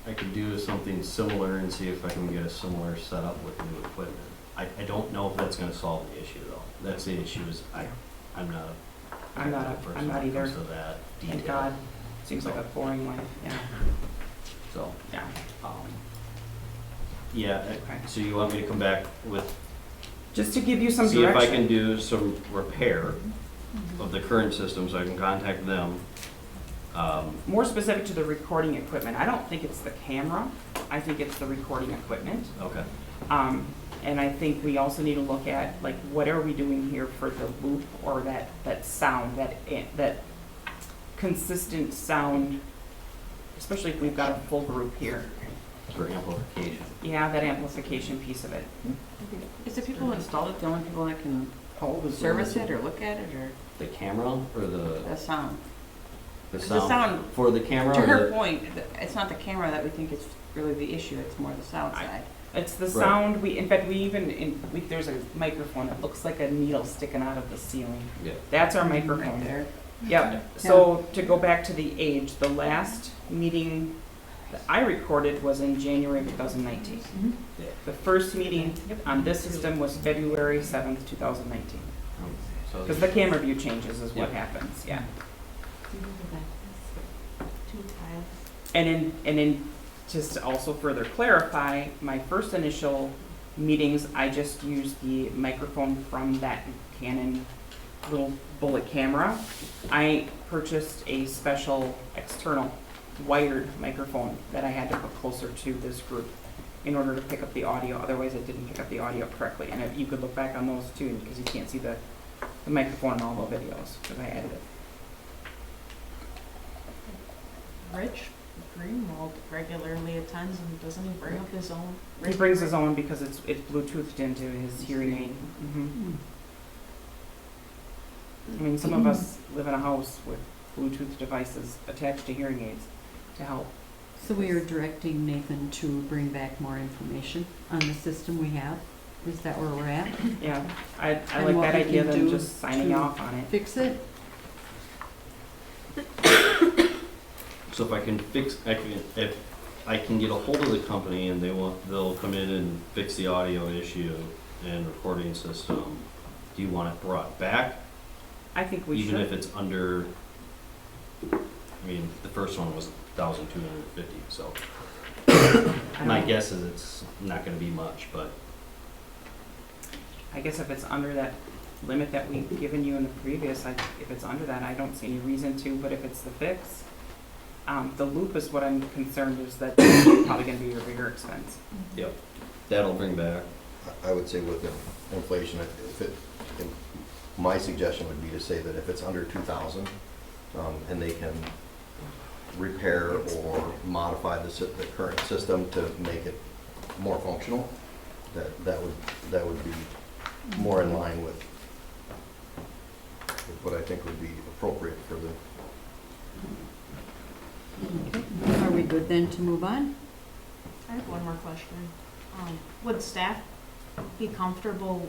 [SPEAKER 6] I could do something similar and see if I can get a similar setup with new equipment. I don't know if that's gonna solve the issue though. That's the issue is I'm not a
[SPEAKER 3] I'm not
[SPEAKER 6] person when it
[SPEAKER 3] either.
[SPEAKER 6] comes to that
[SPEAKER 3] Thank
[SPEAKER 6] detail.
[SPEAKER 3] God, seems like a boring life, yeah,
[SPEAKER 6] So,
[SPEAKER 3] yeah.
[SPEAKER 6] yeah,
[SPEAKER 3] Okay.
[SPEAKER 6] so you want me to come back with,
[SPEAKER 3] Just to give you some
[SPEAKER 6] see if I
[SPEAKER 3] direction.
[SPEAKER 6] can do some repair of the current system so I can contact them.
[SPEAKER 3] More specific to the recording equipment, I don't think it's the camera, I think it's the recording equipment.
[SPEAKER 6] Okay.
[SPEAKER 3] And I think we also need to look at, like, what are we doing here for the loop, or that sound, that consistent sound, especially if we've got a full group here.
[SPEAKER 6] For amplification.
[SPEAKER 3] Yeah, that amplification piece of it.
[SPEAKER 5] Is the people who installed it the only people that can service it or look at it, or
[SPEAKER 6] The camera or
[SPEAKER 5] the sound?
[SPEAKER 6] the
[SPEAKER 5] The
[SPEAKER 6] sound?
[SPEAKER 5] sound,
[SPEAKER 6] For the camera
[SPEAKER 5] to
[SPEAKER 6] or
[SPEAKER 5] her
[SPEAKER 6] the?
[SPEAKER 5] point, it's not the camera that we think is really the issue, it's more the sound side.
[SPEAKER 3] It's the
[SPEAKER 6] Right.
[SPEAKER 3] sound, in fact, there's a microphone that looks like a needle sticking out of the ceiling.
[SPEAKER 6] Yeah.
[SPEAKER 3] That's our
[SPEAKER 5] Right
[SPEAKER 3] microphone.
[SPEAKER 5] there.
[SPEAKER 3] Yep, so to go back to the age, the last meeting that I recorded was in January of 2019. The first meeting on this system was February 7th, 2019.
[SPEAKER 6] So
[SPEAKER 3] Because the camera view changes is what
[SPEAKER 6] Yeah.
[SPEAKER 3] happens, yeah.
[SPEAKER 8] Two tiles.
[SPEAKER 3] And in, just to also further clarify, my first initial meetings, I just used the microphone from that Canon little bullet camera. I purchased a special external wired microphone that I had to put closer to this group in order to pick up the audio, otherwise it didn't pick up the audio correctly. And you could look back on those too, because you can't see the microphone in all the videos, because I added it.
[SPEAKER 8] Rich Greenwald regularly attends and doesn't he bring up his own?
[SPEAKER 3] He brings his own because it's Bluetoothed into his hearing aid. I mean, some of us live in a house with Bluetooth devices attached to hearing aids to help.
[SPEAKER 2] So we are directing Nathan to bring back more information on the system we have. Is that where we're at?
[SPEAKER 3] Yeah, I
[SPEAKER 2] And
[SPEAKER 3] like
[SPEAKER 2] what
[SPEAKER 3] that
[SPEAKER 2] we
[SPEAKER 3] idea
[SPEAKER 2] can
[SPEAKER 3] than
[SPEAKER 2] do
[SPEAKER 3] just signing
[SPEAKER 2] to
[SPEAKER 3] off on it.
[SPEAKER 2] Fix it?
[SPEAKER 6] So if I can fix, if I can get a hold of the company and they'll come in and fix the audio issue and recording system, do you want it brought back?
[SPEAKER 3] I think we
[SPEAKER 6] Even if
[SPEAKER 3] should.
[SPEAKER 6] it's under, I mean, the first one was 1,250, so my guess is it's not gonna be much, but
[SPEAKER 3] I guess if it's under that limit that we've given you in the previous, if it's under that, I don't see any reason to, but if it's the fix, the loop is what I'm concerned is that that's probably gonna be your bigger expense.
[SPEAKER 6] yep, that'll bring back.
[SPEAKER 4] I would say with inflation, my suggestion would be to say that if it's under 2,000, and they can repair or modify the current system to make it more functional, that would be more in line with what I think would be appropriate for the.
[SPEAKER 2] Okay. Are we good then to move on?
[SPEAKER 8] I have one more question. Would staff be comfortable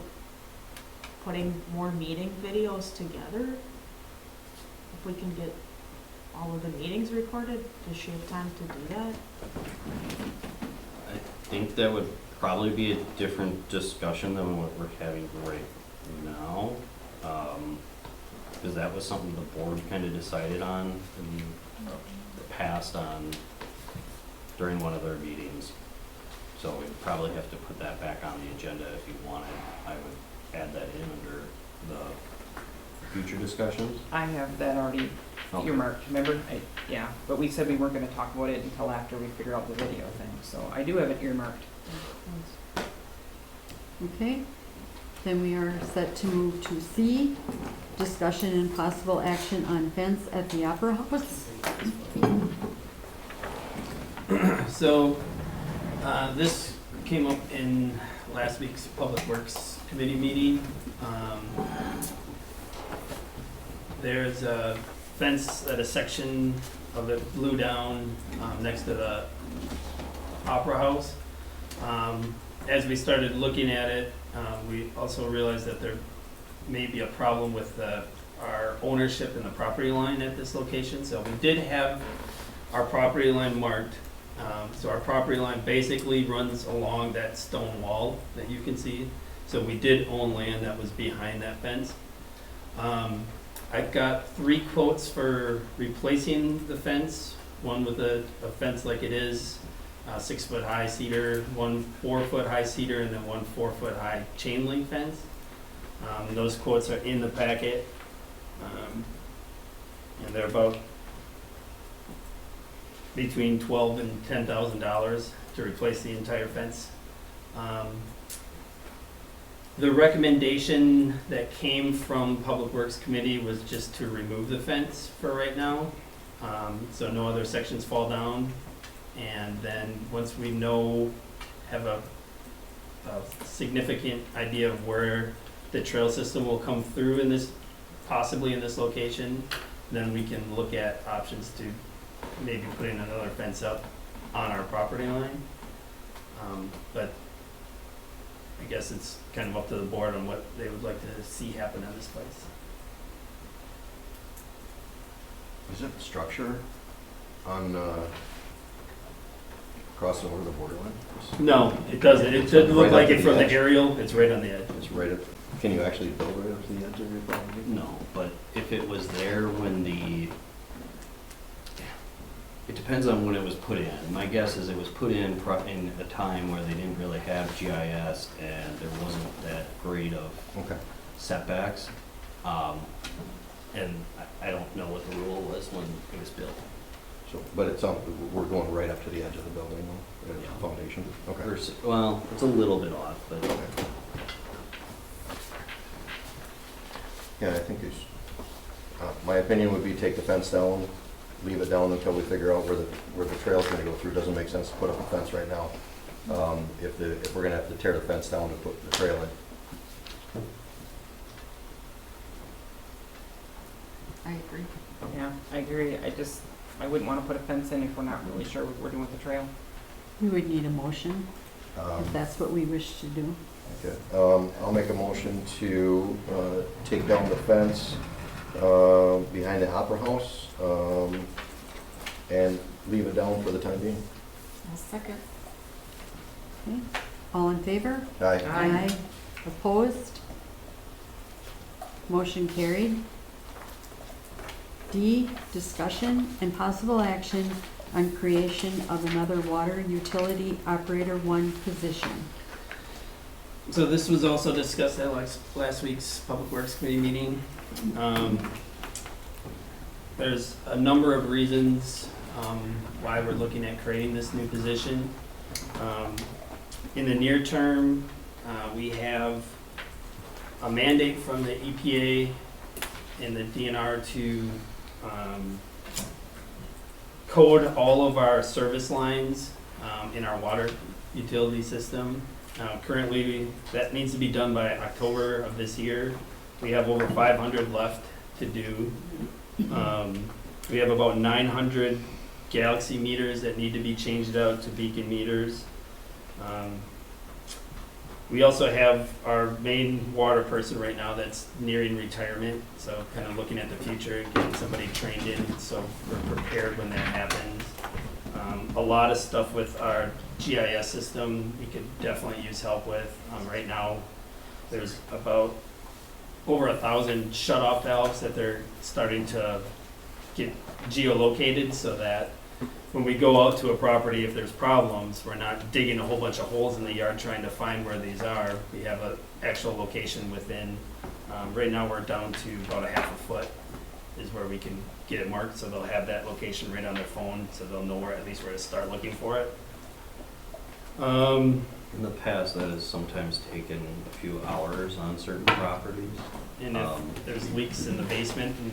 [SPEAKER 8] putting more meeting videos together? If we can get all of the meetings recorded, does she have time to do that?
[SPEAKER 6] I think that would probably be a different discussion than what we're having right now. Because that was something the board kind of decided on in the past during one of their meetings. So we'd probably have to put that back on the agenda if you wanted. I would add that in under the future discussions.
[SPEAKER 3] I have that already
[SPEAKER 6] Okay.
[SPEAKER 3] earmarked, remember? Yeah, but we said we weren't gonna talk about it until after we figure out the video thing, so I do have it earmarked.
[SPEAKER 2] Okay. Then we are set to move to C, discussion and possible action on fence at the Opera House.
[SPEAKER 10] So, this came up in last week's Public Works Committee meeting. There's a fence at a section of it blew down next to the Opera House. As we started looking at it, we also realized that there may be a problem with our ownership in the property line at this location. So we did have our property line marked. So our property line basically runs along that stone wall that you can see. So we did own land that was behind that fence. I've got 3 quotes for replacing the fence. One with a fence like it is, 6-foot high cedar, 1 4-foot high cedar, and then 1 4-foot high chain link fence. Those quotes are in the packet. And they're about between $12,000 and $10,000 to replace the entire fence. The recommendation that came from Public Works Committee was just to remove the fence for right now, so no other sections fall down. And then once we have a significant idea of where the trail system will come through possibly in this location, then we can look at options to maybe putting another fence up on our property line. But I guess it's kind of up to the board on what they would like to see happen in this place.
[SPEAKER 4] Is it the structure on crossing over the borderline?
[SPEAKER 10] No, it doesn't. It doesn't look
[SPEAKER 4] Right
[SPEAKER 10] like
[SPEAKER 4] up
[SPEAKER 10] it
[SPEAKER 4] to
[SPEAKER 10] from
[SPEAKER 4] the
[SPEAKER 10] the
[SPEAKER 4] edge.
[SPEAKER 10] aerial. It's right on the edge.
[SPEAKER 4] It's right up, can you actually build right up to the edge of your property?
[SPEAKER 6] No, but if it was there when it depends on when it was put in. My guess is it was put in in a time where they didn't really have GIS and there wasn't that great of
[SPEAKER 4] Okay.
[SPEAKER 6] setbacks. And I don't know what the rule was when it was built.
[SPEAKER 4] So, but it's on, we're going right up to the edge of the building though, the
[SPEAKER 6] Yeah.
[SPEAKER 4] foundation? Okay.
[SPEAKER 6] Well, it's a little bit off, but
[SPEAKER 4] Yeah, I think it's, my opinion would be take the fence down, leave it down until we figure out where the trail's gonna go through. Doesn't make sense to put up a fence right now. If we're gonna have to tear the fence down to put the trail in.
[SPEAKER 9] I agree.
[SPEAKER 3] Yeah, I agree. I wouldn't want to put a fence in if we're not really sure what we're doing with the trail.
[SPEAKER 2] We would need a motion,
[SPEAKER 4] Um,
[SPEAKER 2] if that's what we wish to do.
[SPEAKER 4] Okay, I'll make a motion to take down the fence behind the Opera House and leave it down for the time being.
[SPEAKER 9] I'll second.
[SPEAKER 2] Okay, all in favor?
[SPEAKER 4] Aye.
[SPEAKER 3] Aye.
[SPEAKER 2] Opposed? Motion carried. D, discussion and possible action on creation of another water utility operator one position.
[SPEAKER 10] So this was also discussed at last week's Public Works Committee meeting. There's a number of reasons why we're looking at creating this new position. In the near term, we have a mandate from the EPA and the DNR to code all of our service lines in our water utility system. Currently, that needs to be done by October of this year. We have over 500 left to do. We have about 900 Galaxy meters that need to be changed out to Beacon meters. We also have our main water person right now that's nearing retirement, so kind of looking at the future, getting somebody trained in so we're prepared when that happens. A lot of stuff with our GIS system we could definitely use help with. Right now, there's about over 1,000 shut-off valves that they're starting to get geolocated so that when we go out to a property, if there's problems, we're not digging a whole bunch of holes in the yard trying to find where these are. We have an actual location within. Right now, we're down to about a half a foot is where we can get it marked, so they'll have that location right on their phone, so they'll know where, at least where to start looking for it.
[SPEAKER 6] in the past, that has sometimes taken a few hours on certain properties.
[SPEAKER 10] And if there's leaks in the basement and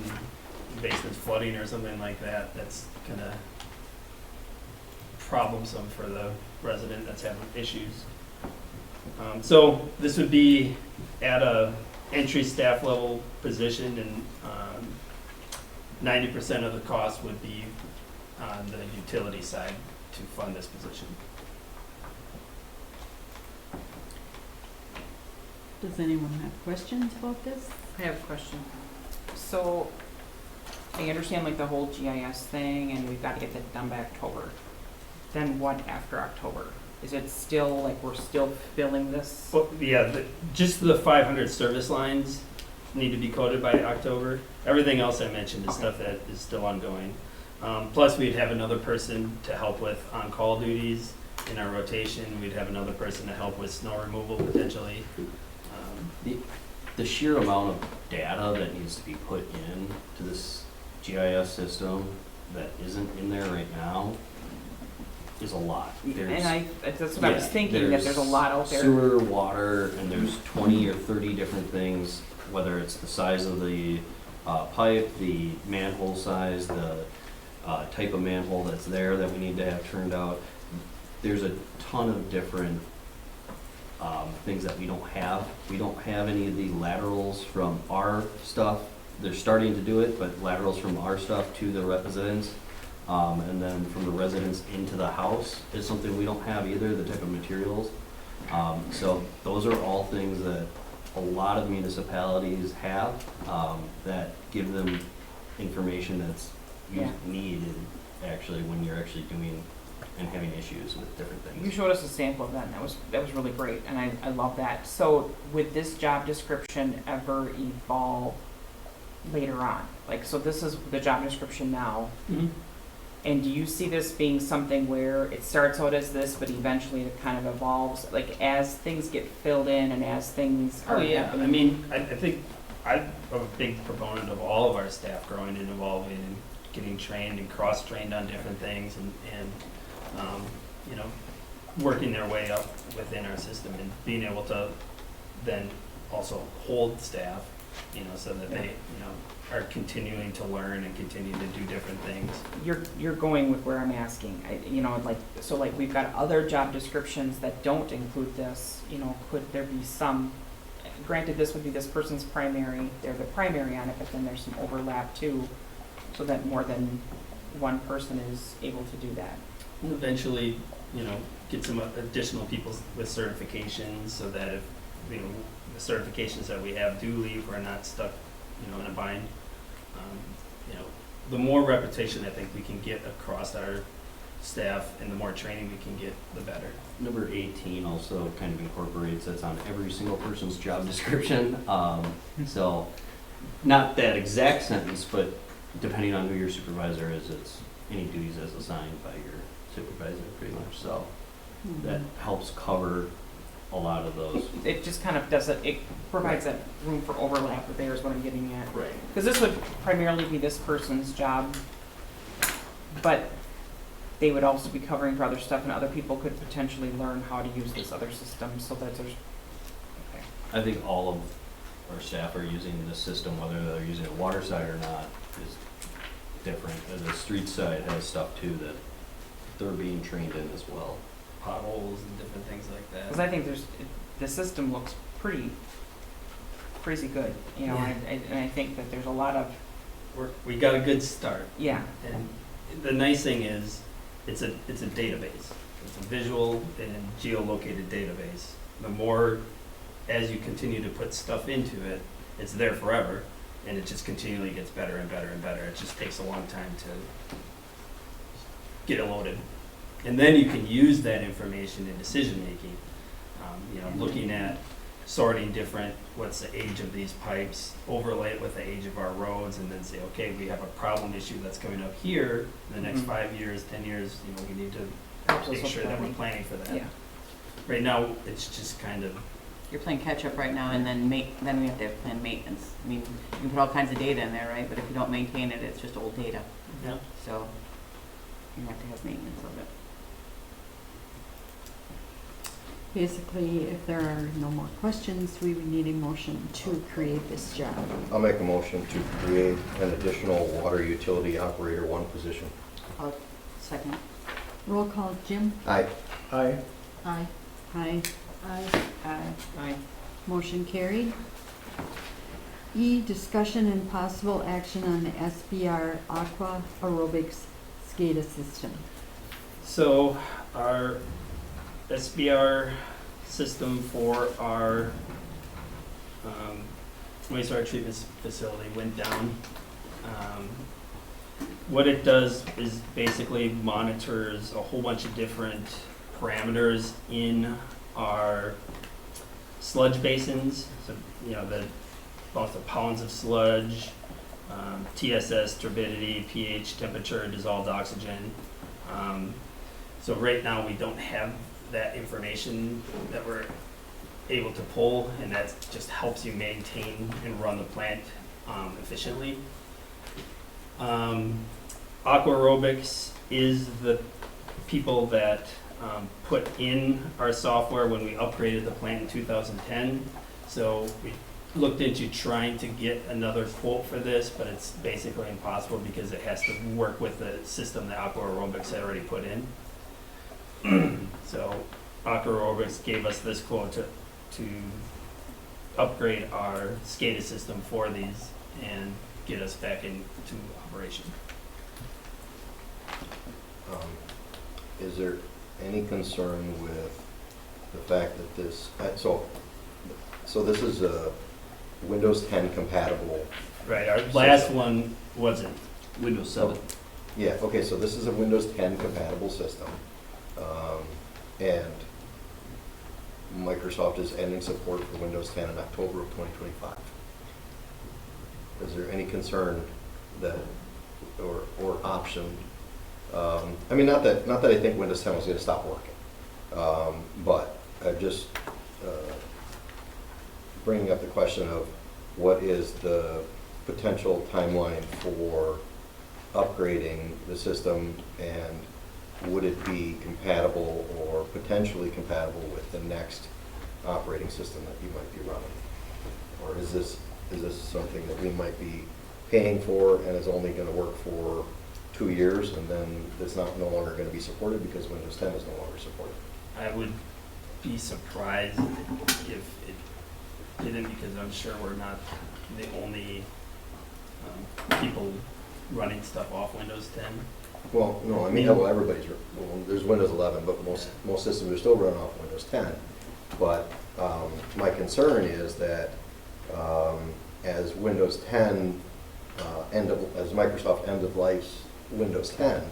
[SPEAKER 10] the basement's flooding or something like that, that's kind of troublesome for the resident that's having issues. So this would be at a entry staff level position, and 90% of the cost would be on the utility side to fund this position.
[SPEAKER 2] Does anyone have questions about this?
[SPEAKER 3] I have a question. So, I understand like the whole GIS thing and we've got to get that done by October. Then what after October? Is it still, like, we're still filling this?
[SPEAKER 10] Well, yeah, just the 500 service lines need to be coded by October. Everything else I mentioned is stuff that is still ongoing. Plus, we'd have another person to help with on-call duties in our rotation. We'd have another person to help with snow removal potentially.
[SPEAKER 6] The sheer amount of data that needs to be put in to this GIS system that isn't in there right now is a lot.
[SPEAKER 3] That's what I was thinking, that there's a lot out there.
[SPEAKER 6] Sewer, water, and there's 20 or 30 different things, whether it's the size of the pipe, the manhole size, the type of manhole that's there that we need to have turned out. There's a ton of different things that we don't have. We don't have any of the laterals from our stuff. They're starting to do it, but laterals from our stuff to the residents, and then from the residents into the house is something we don't have either, the type of materials. So those are all things that a lot of municipalities have that give them information that's
[SPEAKER 3] Yeah.
[SPEAKER 6] needed actually when you're actually doing and having issues with different
[SPEAKER 3] You
[SPEAKER 6] things.
[SPEAKER 3] showed us a sample of that, and that was really great, and I love that. So would this job description ever evolve later on? Like, so this is the job description now, and do you see this being something where it starts out as this, but eventually it kind of evolves, like as things get filled in and as things are
[SPEAKER 10] Oh, yeah,
[SPEAKER 3] happening?
[SPEAKER 10] I mean, I think I'm a big proponent of all of our staff growing and evolving and getting trained and cross-trained on different things and you know, working their way up within our system and being able to then also hold staff, you know, so that they, you know, are continuing to learn and continue to do different things.
[SPEAKER 3] You're going with where I'm asking, you know, like, so like we've got other job descriptions that don't include this, you know, could there be some, granted this would be this person's primary, they're the primary on it, but then there's some overlap too, so that more than one person is able to do that.
[SPEAKER 10] And eventually, you know, get some additional people with certifications so that if, you know, the certifications that we have do leave, we're not stuck, you know, in a bind. You know, the more reputation I think we can get across our staff and the more training we can get, the better.
[SPEAKER 6] Number 18 also kind of incorporates, that's on every single person's job description. So not that exact sentence, but depending on who your supervisor is, it's any duties as assigned by your supervisor pretty much. So that helps cover a lot of those.
[SPEAKER 3] It just kind of does it provides that room for overlap there is what I'm getting at.
[SPEAKER 6] Right.
[SPEAKER 3] Because this would primarily be this person's job, but they would also be covering for other stuff, and other people could potentially learn how to use this other system so that there's, okay.
[SPEAKER 6] I think all of our staff are using this system, whether they're using a water side or not, is different. And the street side has stuff too that they're being trained in as well.
[SPEAKER 10] Potholes and different things like
[SPEAKER 3] Because
[SPEAKER 10] that.
[SPEAKER 3] I think the system looks pretty crazy good, you know,
[SPEAKER 10] Yeah.
[SPEAKER 3] and I think that there's a lot of,
[SPEAKER 10] We got a good start.
[SPEAKER 3] yeah,
[SPEAKER 10] And the nice thing is, it's a database. It's a visual and geolocated database. The more, as you continue to put stuff into it, it's there forever, and it just continually gets better and better and better. It just takes a long time to get it loaded. And then you can use that information in decision-making. You know, looking at sorting different, what's the age of these pipes, overlay it with the age of our roads, and then say, okay, we have a problem issue that's coming up here in the next 5 years, 10 years, you know, we need to
[SPEAKER 3] helps us
[SPEAKER 10] make
[SPEAKER 3] with
[SPEAKER 10] sure that we're
[SPEAKER 3] planning.
[SPEAKER 10] planning for that.
[SPEAKER 3] Yeah.
[SPEAKER 10] Right now, it's just kind of,
[SPEAKER 5] You're playing catch-up right now, and then then we have to plan maintenance. I mean, you can put all kinds of data in there, right? But if you don't maintain it, it's just old data.
[SPEAKER 10] yeah.
[SPEAKER 5] So you have to have maintenance of it.
[SPEAKER 2] Basically, if there are no more questions, we would need a motion to create this job.
[SPEAKER 4] I'll make a motion to create an additional water utility operator 1 position.
[SPEAKER 5] Second.
[SPEAKER 2] Roll call, Jim?
[SPEAKER 4] Aye.
[SPEAKER 7] Aye.
[SPEAKER 9] Aye.
[SPEAKER 2] Aye.
[SPEAKER 5] Aye.
[SPEAKER 2] Motion carried. E, discussion and possible action on the SBR Aqua Aerobics SCADA system.
[SPEAKER 10] So our SBR system for our wastewater treatment facility went down. What it does is basically monitors a whole bunch of different parameters in our sludge basins. So, you know, both the pounds of sludge, TSS, turbidity, pH, temperature, dissolved oxygen. So right now we don't have that information that we're able to pull, and that just helps you maintain and run the plant efficiently. Aqua Aerobics is the people that put in our software when we upgraded the plant in 2010. So we looked into trying to get another quote for this, but it's basically impossible because it has to work with the system that Aqua Aerobics had already put in. So Aqua Aerobics gave us this quote to upgrade our SCADA system for these and get us back into operation.
[SPEAKER 4] Is there any concern with the fact that this, so this is a Windows 10 compatible?
[SPEAKER 10] Right, our last one wasn't.
[SPEAKER 6] Windows 7.
[SPEAKER 4] Yeah, okay, so this is a Windows 10 compatible system. And Microsoft is ending support for Windows 10 in October of 2025. Is there any concern that, or option? I mean, not that I think Windows 10 was going to stop working, but I'm just bringing up the question of what is the potential timeline for upgrading the system, and would it be compatible or potentially compatible with the next operating system that you might be running? Or is this something that we might be paying for and is only going to work for 2 years, and then it's no longer going to be supported because Windows 10 is no longer supported?
[SPEAKER 10] I would be surprised if it didn't, because I'm sure we're not the only people running stuff off Windows 10.
[SPEAKER 4] Well, no, I mean, well, everybody's, well, there's Windows 11, but most systems are still running off Windows 10. But my concern is that as Windows 10 as Microsoft end of life Windows 10,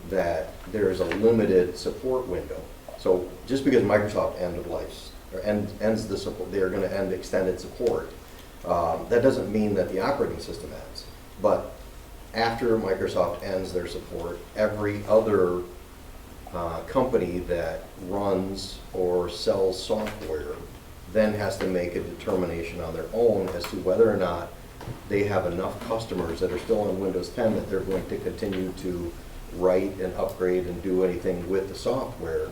[SPEAKER 4] that there is a limited support window. So just because Microsoft end of life or ends the support, they are going to end extended support. That doesn't mean that the operating system ends, but after Microsoft ends their support, every other company that runs or sells software then has to make a determination on their own as to whether or not they have enough customers that are still on Windows 10 that they're going to continue to write and upgrade and do anything with the software,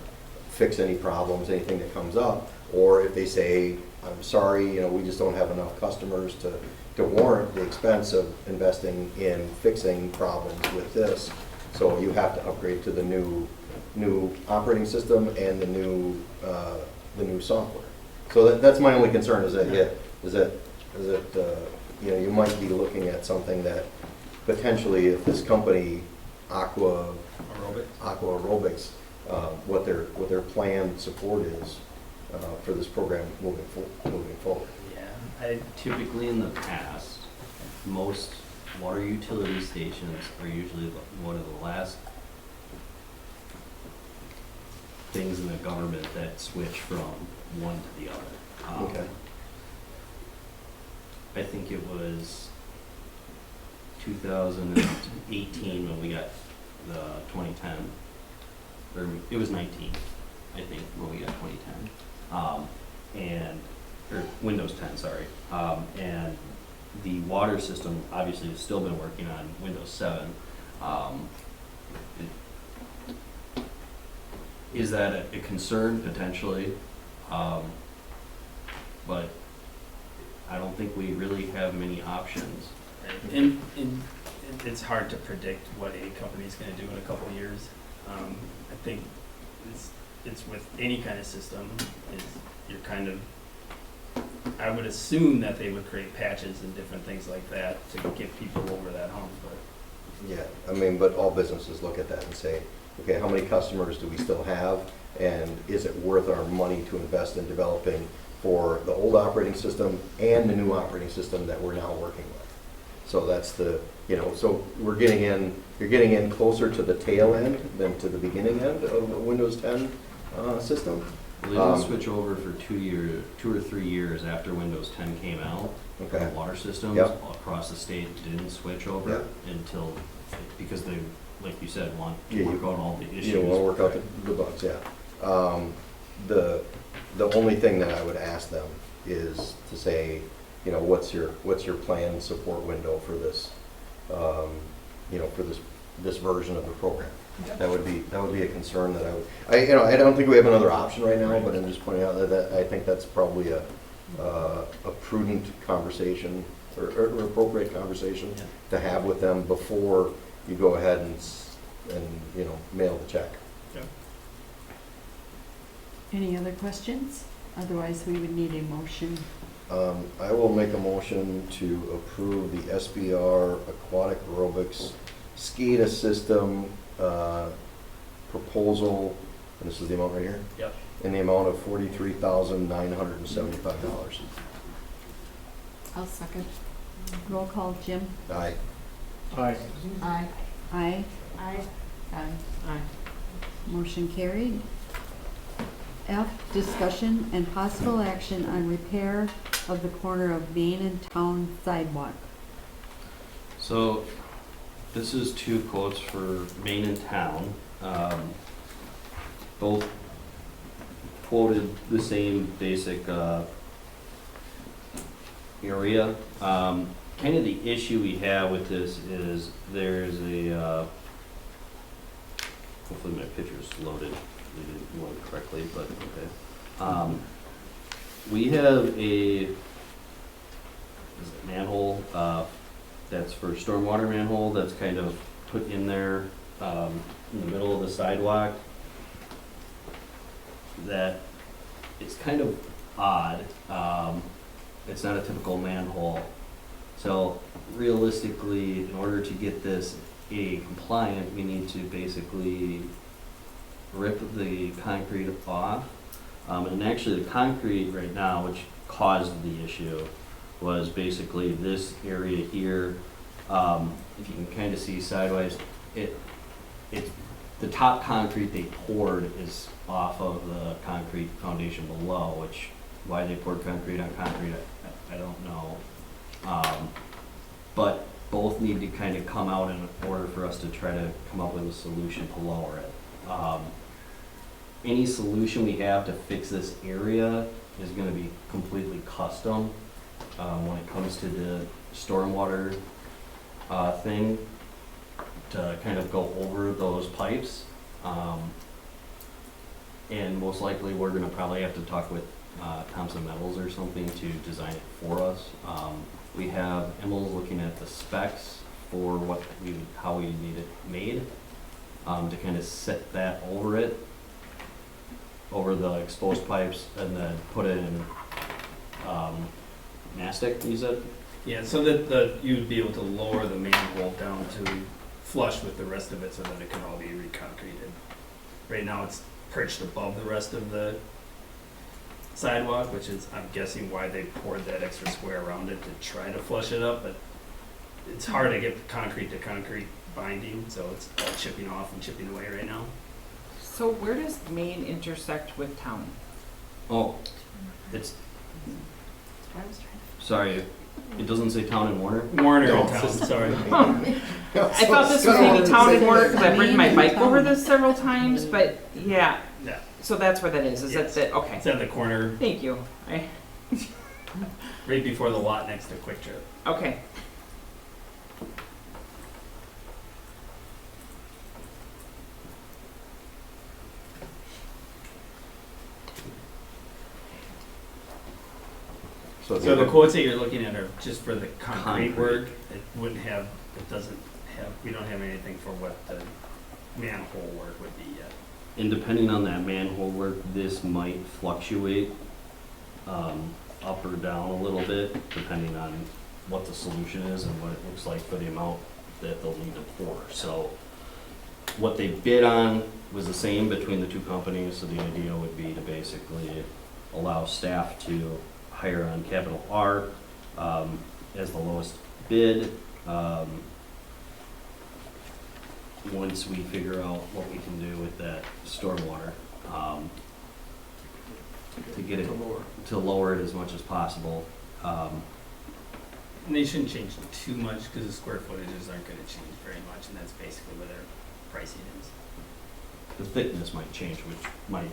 [SPEAKER 4] fix any problems, anything that comes up, or if they say, I'm sorry, we just don't have enough customers to warrant the expense of investing in fixing problems with this, so you have to upgrade to the new operating system and the new software. So that's my only concern, is that you might be looking at something that potentially, if this company Aqua Aerobics, what their planned support is for this program moving forward.
[SPEAKER 10] Yeah,
[SPEAKER 6] Typically in the past, most water utility stations are usually one of the last things in the government that switch from one to the other.
[SPEAKER 4] Okay.
[SPEAKER 6] I think it was 2018 when we got the 2010, or it was 19, I think, when we got 2010, or Windows 10, sorry. And the water system obviously has still been working on Windows 7. Is that a concern potentially? But I don't think we really have many options.
[SPEAKER 10] and it's hard to predict what a company's going to do in a couple of years. I think it's with any kind of system, you're kind of, I would assume that they would create patches and different things like that to get people over that hump. But
[SPEAKER 4] Yeah, I mean, but all businesses look at that and say, okay, how many customers do we still have, and is it worth our money to invest in developing for the old operating system and the new operating system that we're now working with? So that's so you're getting in closer to the tail end than to the beginning end of a Windows 10 system.
[SPEAKER 6] Well, they didn't switch over for 2 or 3 years after Windows 10 came out.
[SPEAKER 4] Okay.
[SPEAKER 6] The water systems
[SPEAKER 4] Yep.
[SPEAKER 6] across the state didn't switch over
[SPEAKER 4] Yep.
[SPEAKER 6] until, because they, like you said, want
[SPEAKER 4] Yeah,
[SPEAKER 6] to work out all the issues.
[SPEAKER 4] You want to work out the bugs, yeah. The only thing that I would ask them is to say, what's your planned support window for this, for this version of the program? That would be a concern that I don't think we have another option right now, but I'm just pointing out that I think that's probably a prudent conversation or appropriate conversation to have with them before you go ahead and mail the check.
[SPEAKER 2] Any other questions? Otherwise, we would need a motion.
[SPEAKER 4] I will make a motion to approve the SBR Aquatic Aerobics SCADA system proposal, and this is the amount right here?
[SPEAKER 10] Yep.
[SPEAKER 4] In the amount of $43,975.
[SPEAKER 9] I'll second.
[SPEAKER 2] Roll call, Jim?
[SPEAKER 4] Aye.
[SPEAKER 7] Aye.
[SPEAKER 9] Aye.
[SPEAKER 2] Aye.
[SPEAKER 8] Aye.
[SPEAKER 9] Aye.
[SPEAKER 5] Aye.
[SPEAKER 2] Motion carried. F, discussion and possible action on repair of the corner of Main and Town sidewalk.
[SPEAKER 6] So, this is 2 quotes for Main and Town. Both quoted the same basic area. Kind of the issue we have with this is there's a, hopefully my picture's loaded, they didn't load correctly, but okay. We have a manhole, that's for stormwater manhole, that's kind of put in there, in the middle of the sidewalk. That it's kind of odd. It's not a typical manhole. So realistically, in order to get this ADA compliant, we need to basically rip the concrete off. And actually the concrete right now, which caused the issue, was basically this area here. If you can kind of see sideways, it's the top concrete they poured is off of the concrete foundation below, which why they poured concrete on concrete, I don't know. But both need to kind of come out in order for us to try to come up with a solution to lower it. Any solution we have to fix this area is going to be completely custom when it comes to the stormwater thing, to kind of go over those pipes. And most likely we're going to probably have to talk with Thompson Metals or something to design it for us. We have Emmels looking at the specs for how we need it made, to kind of set that over it, over the exposed pipes, and then put it in mastic, you said?
[SPEAKER 10] Yeah, so that you'd be able to lower the manhole down to flush with the rest of it so that it can all be reconcreted. Right now it's perched above the rest of the sidewalk, which is, I'm guessing, why they poured that extra square around it to try to flush it up, but it's hard to get concrete to concrete binding, so it's all chipping off and chipping away right now.
[SPEAKER 3] So where does Main intersect with Town?
[SPEAKER 6] Oh, sorry, it doesn't say Town and Warner?
[SPEAKER 10] Warner and Town, sorry.
[SPEAKER 3] I thought this was maybe Town and Warner, because I've ridden my bike over this several times, but yeah.
[SPEAKER 10] Yeah.
[SPEAKER 3] So that's where that is
[SPEAKER 10] Yes.
[SPEAKER 3] that, okay.
[SPEAKER 10] It's at the corner,
[SPEAKER 3] Thank you.
[SPEAKER 10] right before the lot next to Quick Trip.
[SPEAKER 3] Okay.
[SPEAKER 10] So the quotes that you're looking at are just for the concrete
[SPEAKER 6] Concrete.
[SPEAKER 10] work. It doesn't have, we don't have anything for what the manhole work would be yet.
[SPEAKER 6] And depending on that manhole work, this might fluctuate up or down a little bit, depending on what the solution is and what it looks like for the amount that they'll need to pour. So what they bid on was the same between the 2 companies, so the idea would be to basically allow staff to hire on Capital R as the lowest bid. Once we figure out what we can do with that stormwater, to get it to lower it as much as possible.
[SPEAKER 10] And they shouldn't change too much because the square footages aren't going to change very much, and that's basically where their pricing is.
[SPEAKER 6] The thickness might change, which might,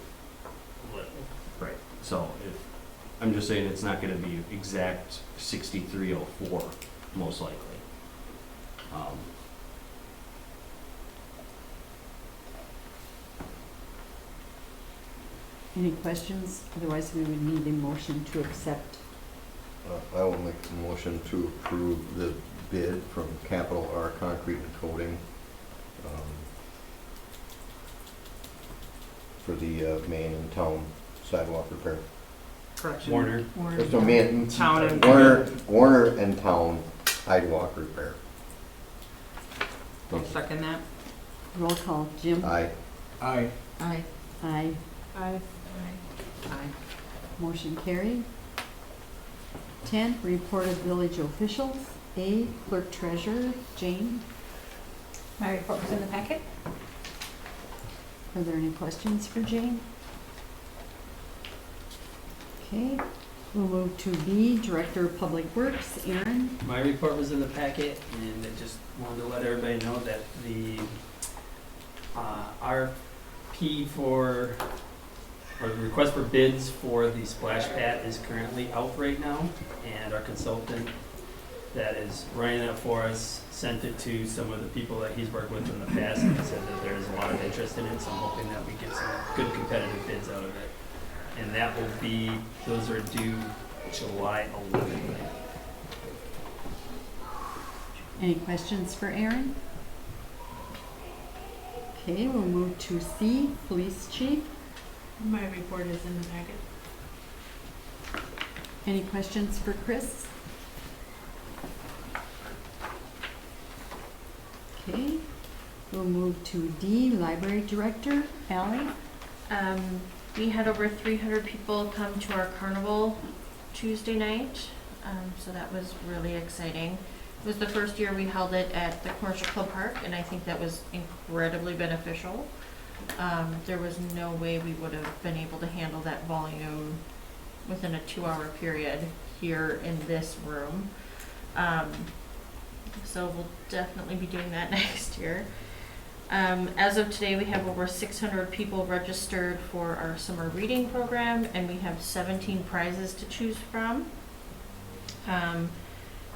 [SPEAKER 10] Little.
[SPEAKER 6] right. So if, I'm just saying it's not going to be exact 6304, most likely.
[SPEAKER 2] Any questions? Otherwise, we would need a motion to accept.
[SPEAKER 4] I will make a motion to approve the bid from Capital R Concrete and Coating for the Main and Town sidewalk repair.
[SPEAKER 3] Correction.
[SPEAKER 10] Warner.
[SPEAKER 4] There's no Main,
[SPEAKER 3] Town and
[SPEAKER 4] Warner and Town sidewalk repair.
[SPEAKER 3] I'll second that.
[SPEAKER 2] Roll call. Jim?
[SPEAKER 4] Aye.
[SPEAKER 7] Aye.
[SPEAKER 9] Aye.
[SPEAKER 2] Aye.
[SPEAKER 3] Aye.
[SPEAKER 2] Motion carried. 10, report of village officials. A, clerk treasurer, Jane.
[SPEAKER 1] My report was in the packet.
[SPEAKER 2] Are there any questions for Jane? Okay, we'll move to B, Director of Public Works, Aaron.
[SPEAKER 10] My report was in the packet, and I just wanted to let everybody know that the RFP for, or the request for bids for the splash pad is currently out right now, and our consultant that is running it for us sent it to some of the people that he's worked with in the past, and said that there is a lot of interest in it, so I'm hoping that we get some good competitive bids out of it. And that will be, those are due July 11th.
[SPEAKER 2] Any questions for Aaron? Okay, we'll move to C, Police Chief.
[SPEAKER 8] My report is in the packet.
[SPEAKER 2] Any questions for Chris? Okay, we'll move to D, Library Director, Ally.
[SPEAKER 11] We had over 300 people come to our carnival Tuesday night, so that was really exciting. It was the first year we held it at the Commercial Club Park, and I think that was incredibly beneficial. There was no way we would have been able to handle that volume within a 2-hour period here in this room. So we'll definitely be doing that next year. As of today, we have over 600 people registered for our summer reading program, and we have 17 prizes to choose from.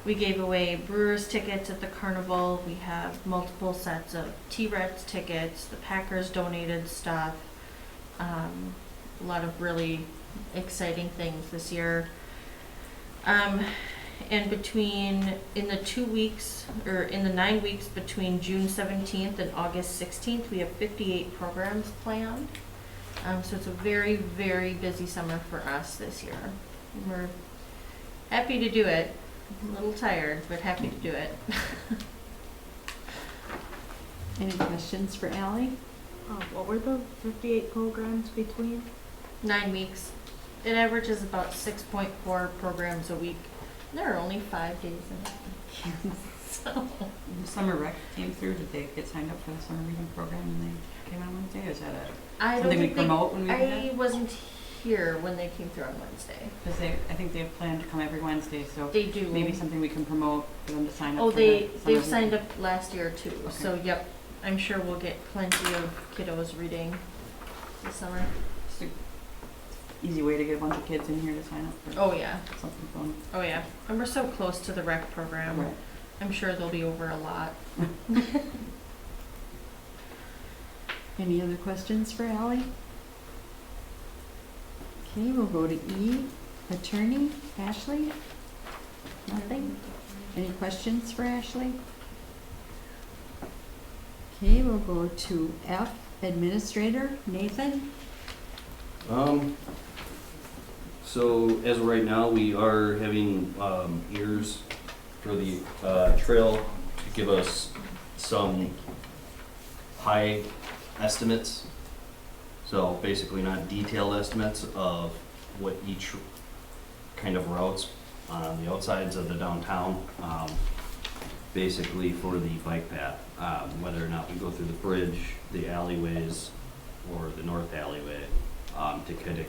[SPEAKER 11] We gave away Brewers tickets at the carnival. We have multiple sets of T-Rex tickets. The Packers donated stuff. A lot of really exciting things this year. And in the 2 weeks, or in the 9 weeks between June 17th and August 16th, we have 58 programs planned. So it's a very, very busy summer for us this year. We're happy to do it. A little tired, but happy to do it.
[SPEAKER 2] Any questions for Ally?
[SPEAKER 8] What were the 58 programs between?
[SPEAKER 11] 9 weeks. It averages about 6.4 programs a week. There are only 5 days in it. So.
[SPEAKER 5] The summer rec came through, did they get signed up for the summer reading program when they came on Wednesday, or is that something we promote when we do that?
[SPEAKER 11] I wasn't here when they came through on Wednesday.
[SPEAKER 5] Because I think they have planned to come every Wednesday, so
[SPEAKER 11] They do.
[SPEAKER 5] maybe something we can promote for them to sign up
[SPEAKER 11] Oh,
[SPEAKER 5] for the
[SPEAKER 11] they've
[SPEAKER 5] summer
[SPEAKER 11] signed up last year too.
[SPEAKER 5] Okay.
[SPEAKER 11] So yep, I'm sure we'll get plenty of kiddos reading this summer.
[SPEAKER 5] It's an easy way to get a bunch of kids in here to sign up for
[SPEAKER 11] Oh yeah.
[SPEAKER 5] something fun.
[SPEAKER 11] Oh yeah. And we're so close to the rec program.
[SPEAKER 5] Right.
[SPEAKER 11] I'm sure they'll be over a lot.
[SPEAKER 2] Any other questions for Ally? Okay, we'll go to E, Attorney, Ashley. Nothing? Any questions for Ashley? Okay, we'll go to F, Administrator, Nathan.
[SPEAKER 6] So as of right now, we are having ears for the trail to give us some high estimates. So basically not detailed estimates of what each kind of routes on the outsides of the downtown, basically for the bike path, whether or not we go through the bridge, the alleyways, or the north alleyway, to kind of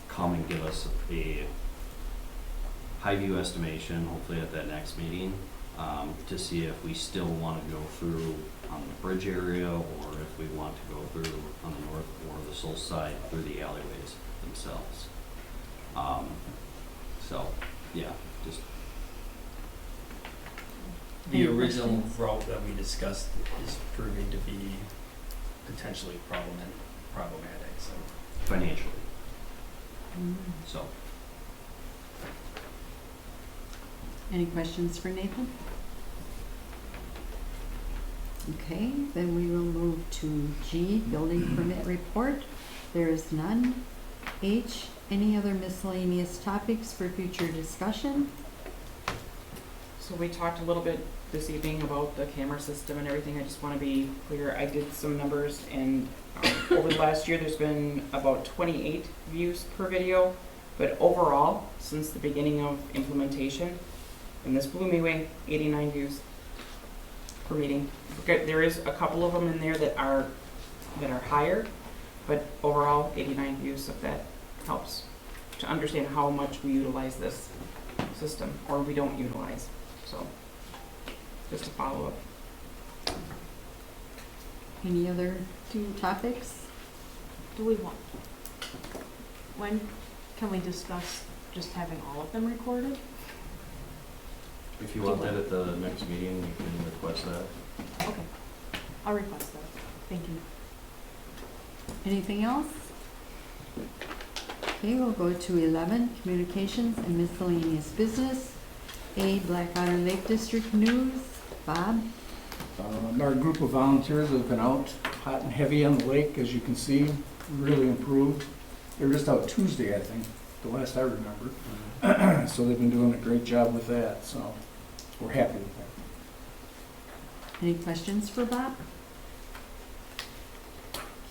[SPEAKER 6] come and give us a high view estimation, hopefully at that next meeting, to see if we still want to go through on the bridge area, or if we want to go through on the north or the south side through the alleyways themselves. So, yeah, just.
[SPEAKER 10] The original route that we discussed is proving to be potentially problematic, so.
[SPEAKER 6] Financially, so.
[SPEAKER 2] Any questions for Nathan? Okay, then we will move to G, Building Permit Report. There is none. H, any other miscellaneous topics for future discussion?
[SPEAKER 3] So we talked a little bit this evening about the camera system and everything. I just want to be clear. I did some numbers, and over the last year, there's been about 28 views per video. But overall, since the beginning of implementation, and this blew me away, 89 views per meeting. Okay, there is a couple of them in there that are that are higher, but overall, 89 views of that helps to understand how much we utilize this system, or we don't utilize, so, just a follow-up.
[SPEAKER 2] Any other topics?
[SPEAKER 8] Do we want, when can we discuss just having all of them recorded?
[SPEAKER 6] If you want that at the next meeting, you can request that.
[SPEAKER 8] Okay, I'll request that. Thank you.
[SPEAKER 2] Anything else? Okay, we'll go to 11, communications and miscellaneous business. A, Blackwater Lake District news. Bob?
[SPEAKER 7] Our group of volunteers have been out hot and heavy on the lake, as you can see, really improved. They were just out Tuesday, I think, the last I remember. So they've been doing a great job with that, so we're happy with that.
[SPEAKER 2] Any questions for Bob?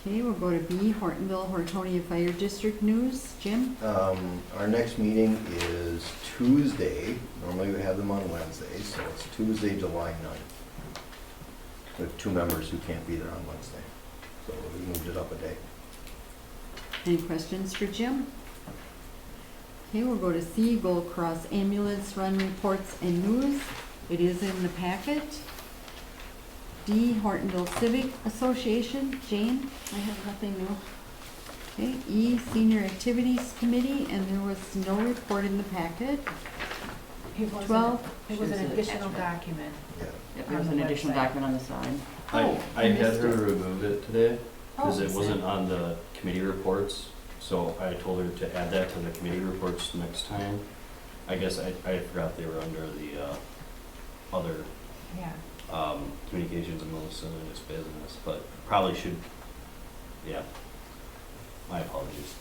[SPEAKER 2] Okay, we'll go to B, Hortonville, Hortonia Fire District news. Jim?
[SPEAKER 4] Our next meeting is Tuesday. Normally we have them on Wednesdays, so it's Tuesday, July 9th. We have 2 members who can't be there on Wednesday, so we moved it up a day.
[SPEAKER 2] Any questions for Jim? Okay, we'll go to C, Gold Cross Ambulance Run reports and news. It is in the packet. D, Hortonville Civic Association. Jane?
[SPEAKER 9] I have nothing new.
[SPEAKER 2] Okay, E, Senior Activities Committee, and there was no report in the packet.
[SPEAKER 8] It was
[SPEAKER 2] 12.
[SPEAKER 8] It was an
[SPEAKER 5] Should
[SPEAKER 8] additional
[SPEAKER 5] attachment.
[SPEAKER 8] document.
[SPEAKER 4] Yeah.
[SPEAKER 5] Yep, there's an additional document on the side.
[SPEAKER 6] I had her remove it today, because
[SPEAKER 8] Oh,
[SPEAKER 6] it wasn't on the committee reports, so I told her to add that to the committee reports next time. I guess I forgot they were under the other
[SPEAKER 8] Yeah.
[SPEAKER 6] communications and miscellaneous business, but probably should, yeah. My apologies.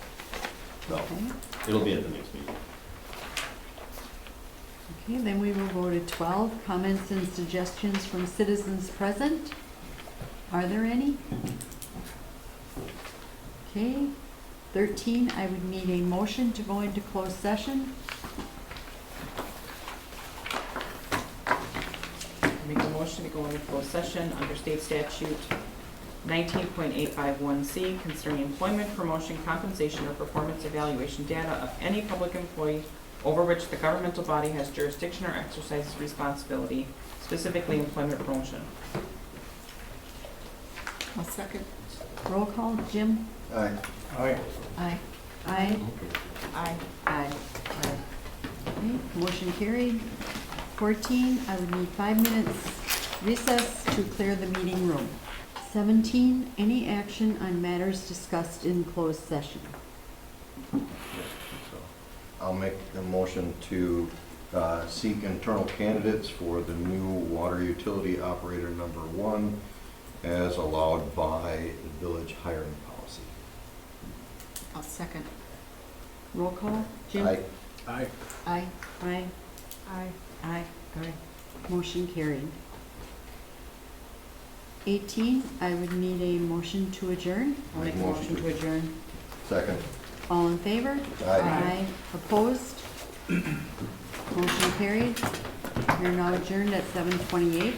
[SPEAKER 6] So,
[SPEAKER 2] Okay.
[SPEAKER 6] it'll be at the next meeting.
[SPEAKER 2] Okay, then we will go to 12, comments and suggestions from citizens present. Are there any? Okay, 13, I would need a motion to go into closed session.
[SPEAKER 3] Make a motion to go into closed session under state statute 19.851C concerning employment, promotion, compensation, or performance evaluation data of any public employee over which the governmental body has jurisdiction or exercises responsibility, specifically employment promotion.
[SPEAKER 9] I'll second.
[SPEAKER 2] Roll call, Jim?
[SPEAKER 4] All right.
[SPEAKER 7] All right.
[SPEAKER 9] Aye.
[SPEAKER 2] Aye.
[SPEAKER 8] Aye.
[SPEAKER 2] Aye. Okay, motion carried. 14, I would need 5 minutes recess to clear the meeting room. 17, any action on matters discussed in closed session.
[SPEAKER 4] So I'll make a motion to seek internal candidates for the new water utility operator number 1 as allowed by the village hiring policy.
[SPEAKER 9] I'll second.
[SPEAKER 2] Roll call, Jim?
[SPEAKER 4] Aye.
[SPEAKER 7] Aye.
[SPEAKER 2] Aye. Aye.
[SPEAKER 8] Aye.
[SPEAKER 2] Aye. Motion carried. 18, I would need a motion to adjourn.
[SPEAKER 3] I'll make a motion to adjourn.
[SPEAKER 4] Second.
[SPEAKER 2] All in favor?
[SPEAKER 4] Aye.
[SPEAKER 2] Opposed? Motion carried. We are now adjourned at 7:28.